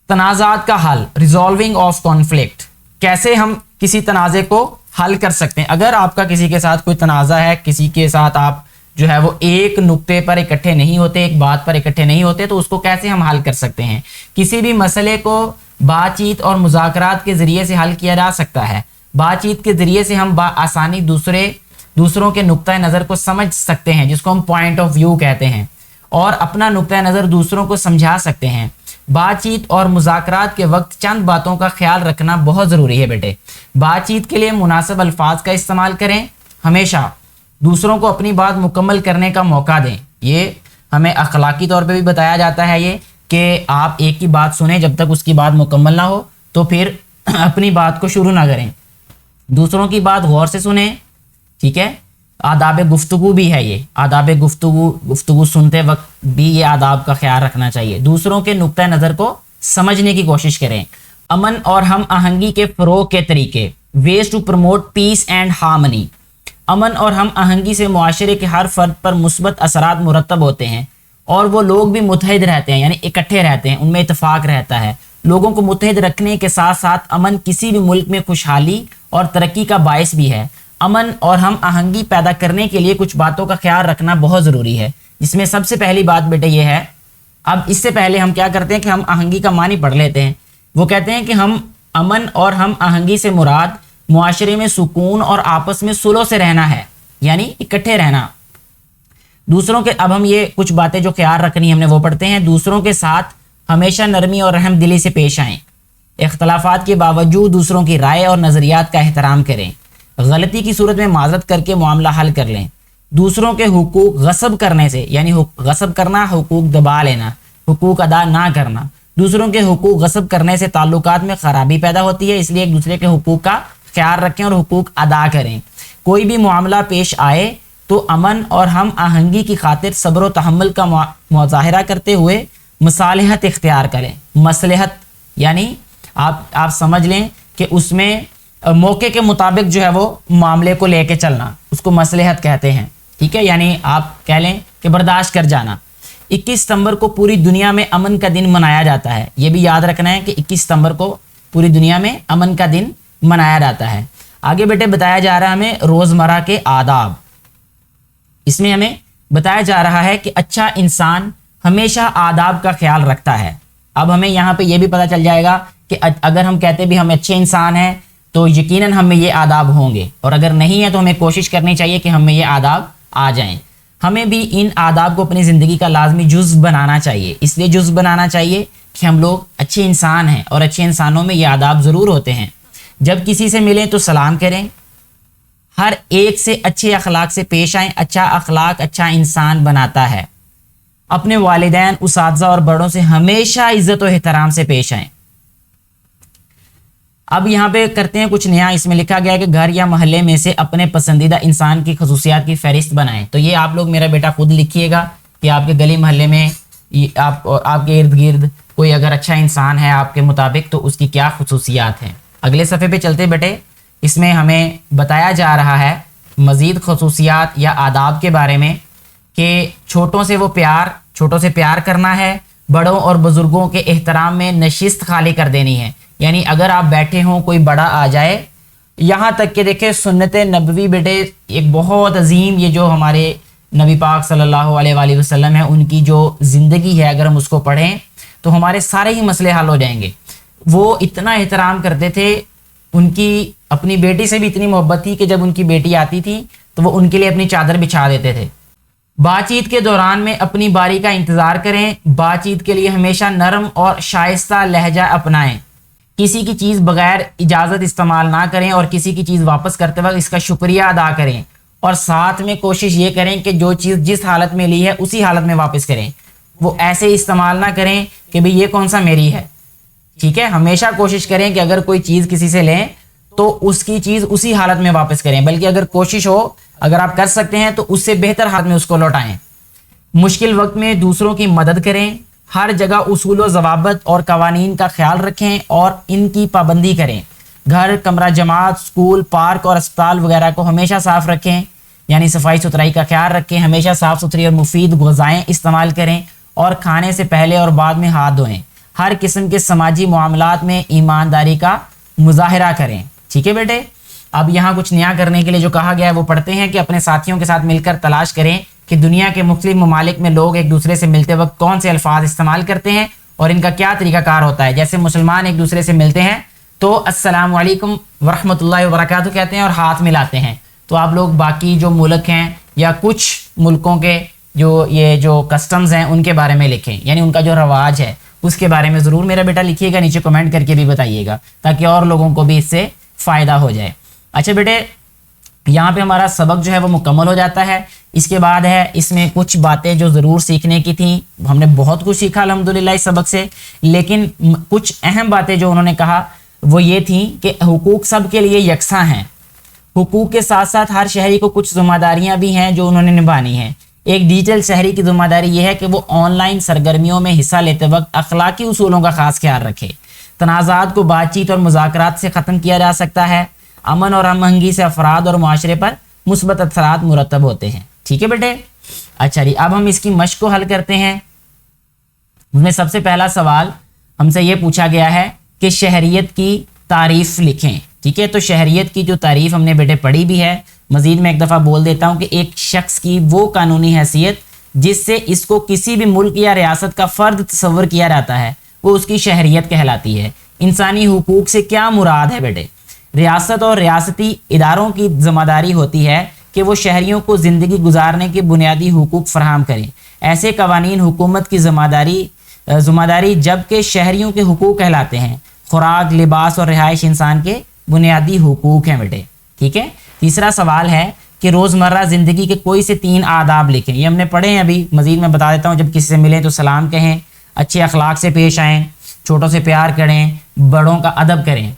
तनाज़ात का हल, रिजॉल्विंग ऑफ कॉन्फ्लिक्ट, कैसे हम किसी तनाज़े को हल कर सकते हैं। अगर आपका किसी के साथ कोई तनाज़ा है, किसी के साथ आप जो है वो एक नुक्ते पर इकट्ठे नहीं होते, एक बात पर इकट्ठे नहीं होते, तो उसको कैसे हम हल कर सकते हैं। किसी भी मसले को बातचीत और मुज़ाकरात के ज़रिए से हल किया जा सकता है। बातचीत के ज़रिए से हम आसानी दूसरों के नुक्ता नज़र को समझ सकते हैं, जिसको हम पॉइंट ऑफ व्यू कहते हैं, और अपना नुक्ता नज़र दूसरों को समझा सकते हैं। बातचीत और मुज़ाकरात के वक्त चंद बातों का ख्याल रखना बहुत ज़रूरी है बेटे। बातचीत के लिए मुनासिब अल्फाज का इस्तेमाल करें। हमेशा दूसरों को अपनी बात मुकम्मल करने का मौका दें। ये हमें अखलाकी तौर पे भी बताया जाता है ये कि आप एक की बात सुने, जब तक उसकी बात मुकम्मल ना हो तो फिर अपनी बात को शुरू ना करें। दूसरों की बात गौर से सुने, ठीक है। आदाब गुफ्तगू भी है ये, आदाब गुफ्तगू सुनते वक्त भी ये आदाब का ख्याल रखना चाहिए। दूसरों के नुक्ता नज़र को समझने की कोशिश करें। अमन और हम आहंगी के फ़रोग़ के तरीके, ways to promote peace and harmony. अमन और हम आहंगी से मुआशरे के हर फ़र्द पर मुस्बत असरात मुरतब होते हैं और वो लोग भी मुत्तहिद रहते हैं, यानी इकट्ठे रहते हैं, उनमें इत्तेफाक रहता है। लोगों को मुत्तहिद रखने के साथ साथ अमन किसी भी मुल्क में खुशहाली और तरक्की का बायस भी है। अमन और हम आहंगी पैदा करने के लिए कुछ बातों का ख्याल रखना बहुत ज़रूरी है, जिसमें सबसे पहली बात बेटे ये है। अब इससे पहले हम क्या करते हैं कि हम आहंगी का मानी पढ़ लेते हैं। वो कहते हैं कि हम अमन और हम आहंगी से मुराद मुआशरे में सुकून और आपस में सुलह से रहना है, यानी इकट्ठे रहना। दूसरों के, अब हम ये कुछ बातें जो ख्याल रखनी हमने वो पढ़ते हैं। दूसरों के साथ हमेशा नरमी और रहम दिली से पेश आएँ। इख्तलाफात के बावजूद दूसरों की राय और नज़रियात का एहतराम करें। गलती की सूरत में माज़रत करके मामला हल कर लें। दूसरों के हुकूक गसब करने से, यानी गसब करना, हुकूक दबा लेना, हुकूक अदा ना करना, दूसरों के हुकूक गसब करने से ताल्लुकात में ख़राबी पैदा होती है। इसलिए एक दूसरे के हुकूक का ख्याल रखें और हुकूक अदा करें। कोई भी मामला पेश आए तो अमन और हम आहंगी की खातिर सब्र व तहम्मुल का मुज़ाहरा करते हुए मसालहत इख्तियार करें। मसलहत यानी आप समझ लें कि उसमें मौके के मुताबिक जो है वो मामले को लेके चलना, उसको मसलहत कहते हैं, ठीक है। यानी आप कह लें कि बर्दाश्त कर जाना। 21 सितंबर को पूरी दुनिया में अमन का दिन मनाया जाता है। ये भी याद रखना है कि 21 सितंबर को पूरी दुनिया में अमन का दिन मनाया जाता है। आगे बेटे बताया जा रहा है हमें रोज़मर्रा के आदाब। इसमें हमें बताया जा रहा है कि अच्छा इंसान हमेशा आदाब का ख्याल रखता है। अब हमें यहाँ पे ये भी पता चल जाएगा कि अगर हम कहते भी हम अच्छे इंसान हैं तो यकीनन हमें ये आदाब होंगे, और अगर नहीं है तो हमें कोशिश करनी चाहिए कि हमें ये आदाब आ जाएं। हमें भी इन आदाब को अपनी ज़िंदगी का लाजमी जुज़्व बनाना चाहिए। इसलिए जुज़्व बनाना चाहिए कि हम लोग अच्छे इंसान हैं और अच्छे इंसानों में ये आदाब ज़रूर होते हैं। जब किसी से मिलें तो सलाम करें। हर एक से अच्छे अखलाक से पेश आएँ। अच्छा अखलाक अच्छा इंसान बनाता है। अपने वालिदैन, उसातिज़ा और बड़ों से हमेशा इज़्ज़त और एहतराम से पेश आएँ। अब यहाँ पे करते हैं कुछ नया। इसमें लिखा गया है कि घर या मोहल्ले में से अपने पसंदीदा इंसान की खसूसियात की फहरिस्त बनाएं। तो ये आप लोग मेरा बेटा खुद लिखिएगा कि आपके गली मोहल्ले में आपके इर्द गिर्द कोई अगर अच्छा इंसान है आपके मुताबिक तो उसकी क्या खसूसियात हैं। अगले सफ़े पे चलते बेटे। इसमें हमें बताया जा रहा है मज़ीद खसूसियात या आदाब के बारे में कि छोटों से प्यार करना है। बड़ों और बुज़ुर्गों के एहतराम में नशिस्त खाली कर देनी है। यानी अगर आप बैठे हों, कोई बड़ा आ जाए, यहाँ तक कि देखें सुन्नत नबवी बेटे एक बहुत अजीम, ये जो हमारे नबी पाक सल्लल्लाहु अलैहि वसल्लम है उनकी जो ज़िंदगी है, अगर हम उसको पढ़ें तो हमारे सारे ही मसले हल हो जाएंगे। वो इतना एहतराम करते थे, उनकी अपनी बेटी से भी इतनी मोहब्बत थी कि जब उनकी बेटी आती थी तो वो उनके लिए अपनी चादर बिछा देते थे। बातचीत के दौरान में अपनी बारी का इंतज़ार करें। बातचीत के लिए हमेशा नरम और शाइस्ता लहजा अपनाएं। किसी की चीज़ बगैर इजाज़त इस्तेमाल ना करें और किसी की चीज़ वापस करते वक्त इसका शुक्रिया अदा करें। और साथ में कोशिश ये करें कि जो चीज़ जिस हालत में ली है उसी हालत में वापस करें। वो ऐसे इस्तेमाल ना करें कि भाई ये कौन सा मेरी है, ठीक है। हमेशा कोशिश करें कि अगर कोई चीज़ किसी से लें तो उसकी चीज़ उसी हालत में वापस करें, बल्कि अगर कोशिश हो, अगर आप कर सकते हैं तो उससे बेहतर हालत में उसको लौटाएं। मुश्किल वक्त में दूसरों की मदद करें। हर जगह उसूल व ज़वाबित और कवानीन का ख्याल रखें और इनकी पाबंदी करें। घर, कमरा, जमात, स्कूल, पार्क और अस्पताल वगैरह को हमेशा साफ़ रखें, यानी सफाई सुथराई का ख्याल रखें। हमेशा साफ़ सुथरी और मुफीद ग़िज़ाएँ इस्तेमाल करें और खाने से पहले और बाद में हाथ धोएं। हर किस्म के समाजी मामलात में ईमानदारी का मुजाहिरा करें। ठीक है बेटे, अब यहाँ कुछ नया करने के लिए जो कहा गया है वो पढ़ते हैं कि अपने साथियों के साथ मिलकर तलाश करें कि दुनिया के मुख्तलिफ ममालिक में लोग एक दूसरे से मिलते वक्त कौन से अल्फाज इस्तेमाल करते हैं और इनका क्या तरीकाकार होता है। जैसे मुसलमान एक दूसरे से मिलते हैं तो अस्सलामु अलैकुम वरहमतुल्लाहि वबरकातुहू कहते हैं और हाथ मिलाते हैं। तो आप लोग बाकी जो मुल्क हैं या कुछ मुल्कों के जो कस्टम्स हैं उनके बारे में लिखें, यानी उनका जो रवाज है उसके बारे में ज़रूर मेरा बेटा लिखिएगा, नीचे कमेंट करके भी बताइएगा ताकि और लोगों को भी इससे फ़ायदा हो जाए। अच्छा बेटे, यहाँ पे हमारा सबक जो है वो मुकम्मल हो जाता है। इसके बाद है इसमें कुछ बातें जो ज़रूर सीखने की थी, हमने बहुत कुछ सीखा अल्हम्दुलिल्लाह इस सबक से, लेकिन कुछ अहम बातें जो उन्होंने कहा वो ये थी कि हुकूक सब के लिए यकसा हैं। हुकूक के साथ साथ हर शहरी को कुछ ज़िम्मेदारियाँ भी हैं जो उन्होंने निभानी हैं। एक डिजिटल शहरी की ज़िम्मेदारी ये है कि वो ऑनलाइन सरगर्मियों में हिस्सा लेते वक्त अखलाकी उसूलों का ख़ास ख्याल रखे। तनाज़ात को बातचीत और मुज़ाकरात से ख़त्म किया जा सकता है। अमन और हमआहंगी से अफराद और माशरे पर मुस्बत असरात मुरतब होते हैं। ठीक है बेटे, अच्छा जी, अब हम इसकी मश्क को हल करते हैं। उसमें सबसे पहला सवाल हमसे ये पूछा गया है कि शहरियत की तारीफ़ लिखें। ठीक है, तो शहरियत की जो तारीफ़ हमने बेटे पढ़ी भी है, मज़ीद में एक दफ़ा बोल देता हूँ कि एक शख्स की वो कानूनी हैसियत जिससे इसको किसी भी मुल्क या रियासत का फ़र्द तस्वर किया जाता है वो उसकी शहरियत कहलाती है। इंसानी हुकूक से क्या मुराद है बेटे? रियासत और रियासती इदारों की ज़िम्मेदारी होती है कि वो शहरियों को ज़िंदगी गुजारने के बुनियादी हुकूक फराहम करें। ऐसे कवानीन हुकूमत की ज़िम्मेदारी जबकि शहरियों के हुकूक कहलाते हैं। खुराक, लिबास और रिहाइश इंसान के बुनियादी हुकूक हैं बेटे। ठीक है, तीसरा सवाल है कि रोज़मर्रा ज़िंदगी के कोई से 3 आदाब लिखें। ये हमने पढ़े हैं अभी, मज़ीद मैं बता देता हूँ। जब किसी से मिलें तो सलाम कहें, अच्छे अखलाक से पेश आएँ, छोटों से प्यार करें, बड़ों का अदब करें।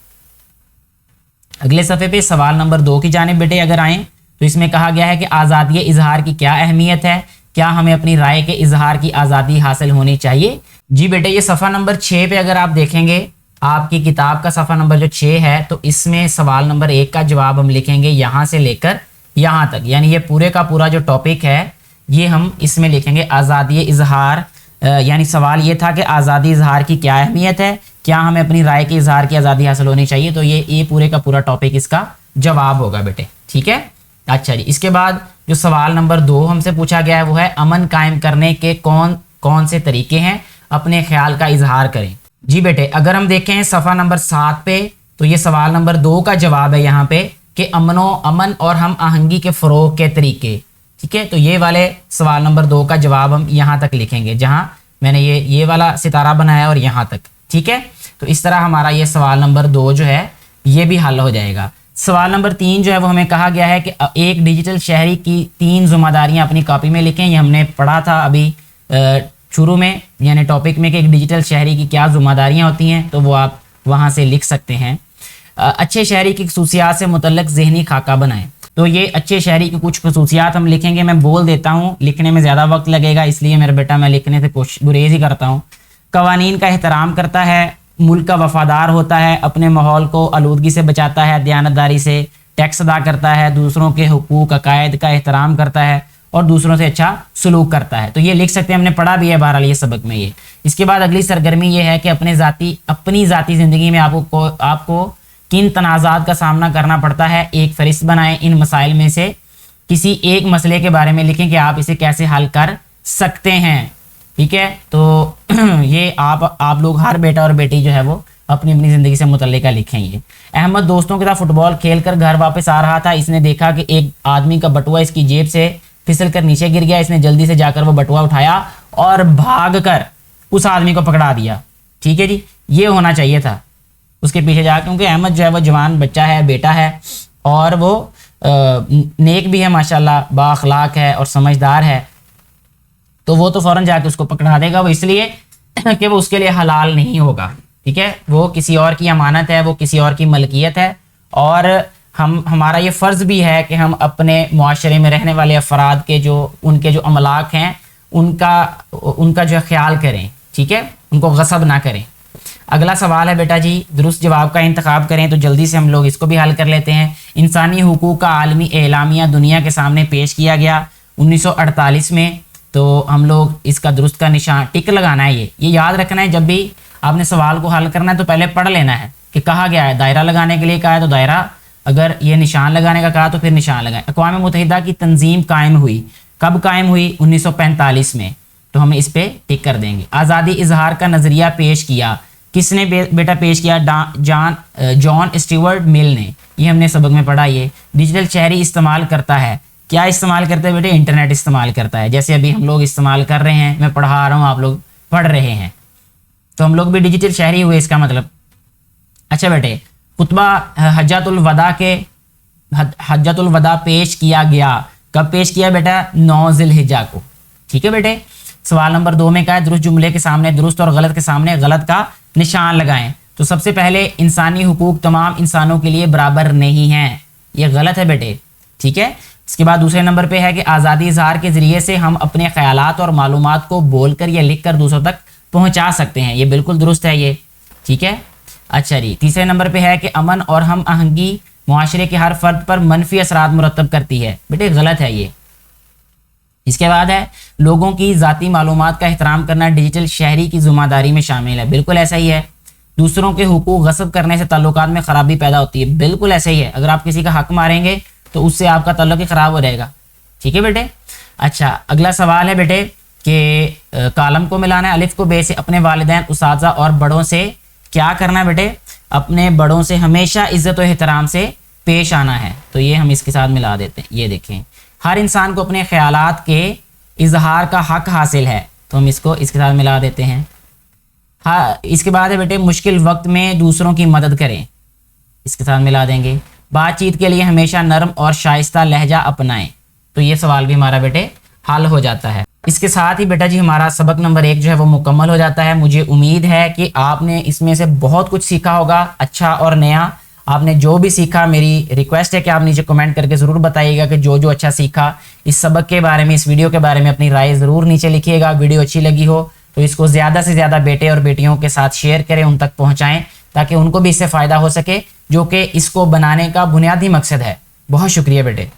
अगले सफ़े पे सवाल नंबर 2 की जानिब बेटे अगर आएँ तो इसमें कहा गया है कि आज़ादी इजहार की क्या अहमियत है, क्या हमें अपनी राय के इजहार की आज़ादी हासिल होनी चाहिए। जी बेटे, ये सफ़ा नंबर 6 पे अगर आप देखेंगे, आपकी किताब का सफ़ा नंबर जो 6 है, तो इसमें सवाल नंबर 1 का जवाब हम लिखेंगे यहाँ से लेकर यहाँ तक, यानी ये पूरे का पूरा जो टॉपिक है ये हम इसमें लिखेंगे आज़ादी इजहार। यानी सवाल ये था कि आज़ादी इजहार की क्या अहमियत है, क्या हमें अपनी राय के इजहार की आज़ादी हासिल होनी चाहिए। तो ये पूरे का पूरा टॉपिक इसका जवाब होगा बेटे। ठीक है, अच्छा जी, इसके बाद जो सवाल नंबर 2 हमसे पूछा गया है वो है अमन कायम करने के कौन कौन से तरीके हैं, अपने ख्याल का इजहार करें। जी बेटे, अगर हम देखें सफ़ा नंबर 7 पे तो ये सवाल नंबर 2 का जवाब है यहाँ पे कि अमन और हम आहंगी के फ़रोग़ के तरीके। ठीक है, तो ये वाले सवाल नंबर 2 का जवाब हम यहाँ तक लिखेंगे जहाँ मैंने ये वाला सितारा बनाया और यहाँ तक। ठीक है, तो इस तरह हमारा ये सवाल नंबर 2 जो है ये भी हल हो जाएगा। सवाल नंबर 3 जो है वो हमें कहा गया है कि एक डिजिटल शहरी की 3 ज़िम्मेदारियाँ अपनी कॉपी में लिखें। ये हमने पढ़ा था अभी शुरू में, यानी टॉपिक में कि एक डिजिटल शहरी की क्या ज़िम्मेदारियाँ होती हैं, तो वो आप वहाँ से लिख सकते हैं। अच्छे शहरी की खसूसियात से मुतल्लक ज़हनी खाका बनाएं। तो ये अच्छे शहरी की कुछ खसूसियात हम लिखेंगे। मैं बोल देता हूँ, लिखने में ज़्यादा वक्त लगेगा इसलिए मेरा बेटा मैं लिखने से गुरेज ही करता हूँ। कवानीन का एहतराम करता है, मुल्क का वफादार होता है, अपने माहौल को आलूदगी से बचाता है, दयानतदारी से टैक्स अदा करता है, दूसरों के हुकूक अकायद का एहतराम करता है और दूसरों से अच्छा सलूक करता है। तो ये लिख सकते हैं, हमने पढ़ा भी है बहरहाल ये सबक में ये। इसके बाद अगली सरगर्मी ये है कि अपनी ज़ाती ज़िंदगी में आपको किन तनाज़ात का सामना करना पड़ता है, एक फहरिस्त बनाएं। इन मसाइल में से किसी एक मसले के बारे में लिखें कि आप इसे कैसे हल कर सकते हैं। ठीक है, तो ये आप लोग हर बेटा और बेटी जो है वो अपनी अपनी ज़िंदगी से मुतल्लिका लिखें। ये अहमद दोस्तों के साथ फुटबॉल खेल कर घर वापस आ रहा था। इसने देखा कि एक आदमी का बटुआ इसकी जेब से फिसल कर नीचे गिर गया। इसने जल्दी से जाकर वो बटुआ उठाया और भाग कर उस आदमी को पकड़ा दिया। ठीक है जी, ये होना चाहिए था उसके पीछे जा, क्योंकि अहमद जो है वो जवान बच्चा है, बेटा है और वो नेक भी है माशाल्लाह, बाअखलाक है और समझदार है। तो वो तो फ़ौरन जाके उसको पकड़ा देगा, वो इसलिए कि वो उसके लिए हलाल नहीं होगा। ठीक है, वो किसी और की अमानत है, वो किसी और की मलकियत है और हमारा ये फ़र्ज़ भी है कि हम अपने मुआशरे में रहने वाले अफराद के उनके जो अमलाक हैं उनका जो ख्याल करें। ठीक है, उनको गसब ना करें। अगला सवाल है बेटा जी, दुरुस्त जवाब का इंतखाब करें। तो जल्दी से हम लोग इसको भी हल कर लेते हैं। इंसानी हुकूक का आलमी एलामिया दुनिया के सामने पेश किया गया 1948 में। तो हम लोग इसका दुरुस्त का निशान टिक लगाना है। ये याद रखना है, जब भी आपने सवाल को हल करना है तो पहले पढ़ लेना है, कि कहा गया है दायरा लगाने के लिए कहा है तो दायरा, अगर ये निशान लगाने का कहा तो फिर निशान लगाएं। अक़वाम मुत्तहिदा की तंजीम कायम हुई, कब कायम हुई? 1945 में, तो हम इस पे टिक कर देंगे। आज़ादी इजहार का नज़रिया पेश किया, किसने बेटा पेश किया? जॉन स्टीवर्ट मिल ने, ये हमने सबक में पढ़ा। ये डिजिटल शहरी इस्तेमाल करता है, क्या इस्तेमाल करते हैं बेटे? इंटरनेट इस्तेमाल करता है, जैसे अभी हम लोग इस्तेमाल कर रहे हैं, मैं पढ़ा रहा हूँ, आप लोग पढ़ रहे हैं, तो हम लोग भी डिजिटल शहरी हुए इसका मतलब। अच्छा बेटे, खुतबा हज्जतुल वदा पेश किया गया, कब पेश किया बेटा? 9 ज़िलहिज्जा को। ठीक है बेटे। सवाल नंबर 2 में क्या है? दुरुस्त जुमले के सामने दुरुस्त और गलत के सामने गलत का निशान लगाएं। तो सबसे पहले इंसानी हुकूक तमाम इंसानों के लिए बराबर नहीं हैं, ये गलत है बेटे। ठीक है। इसके बाद दूसरे नंबर पे है कि आज़ादी इजहार के ज़रिए से हम अपने ख्यालात और मालूमात को बोलकर या लिखकर दूसरों तक पहुंचा सकते हैं, ये बिल्कुल दुरुस्त है ये। ठीक है। अच्छा जी, तीसरे नंबर पे है कि अमन और हम आहंगी मुआशरे के हर फर्द पर मनफी असरात मुरतब करती है, बेटे गलत है ये। इसके बाद है लोगों की ज़ाती मालूमात का एहतराम करना डिजिटल शहरी की ज़िम्मेदारी में शामिल है, बिल्कुल ऐसा ही है। दूसरों के हुकूक गस्ब करने से ताल्लुकात में ख़राबी पैदा होती है, बिल्कुल ऐसा ही है। अगर आप किसी का हक मारेंगे तो उससे आपका ताल्लुक ही ख़राब हो जाएगा। ठीक है बेटे। अच्छा, अगला सवाल है बेटे कि कालम को मिलाना है अलिफ को बे से, अपने वालिदैन उस्ताज़ा और बड़ों से क्या करना है बेटे? अपने बड़ों से हमेशा इज़्ज़त और एहतराम से पेश आना है, तो ये हम इसके साथ मिला देते हैं। ये देखें, हर इंसान को अपने ख्यालात के इजहार का हक हासिल है, तो हम इसको इसके साथ मिला देते हैं। हाँ, इसके बाद है बेटे मुश्किल वक्त में दूसरों की मदद करें, इसके साथ मिला देंगे। बातचीत के लिए हमेशा नरम और शाइस्ता लहजा अपनाएं, तो ये सवाल भी हमारा बेटे हल हो जाता है। इसके साथ ही बेटा जी हमारा सबक नंबर 1 जो है वो मुकम्मल हो जाता है। मुझे उम्मीद है कि आपने इसमें से बहुत कुछ सीखा होगा, अच्छा और नया। आपने जो भी सीखा, मेरी रिक्वेस्ट है कि आप नीचे कमेंट करके ज़रूर बताइएगा कि जो जो अच्छा सीखा इस सबक के बारे में, इस वीडियो के बारे में अपनी राय ज़रूर नीचे लिखिएगा। वीडियो अच्छी लगी हो तो इसको ज़्यादा से ज़्यादा बेटे और बेटियों के साथ शेयर करें, उन तक पहुँचाएँ, ताकि उनको भी इससे फ़ायदा हो सके, जो कि इसको बनाने का बुनियादी मकसद है। बहुत शुक्रिया बेटे।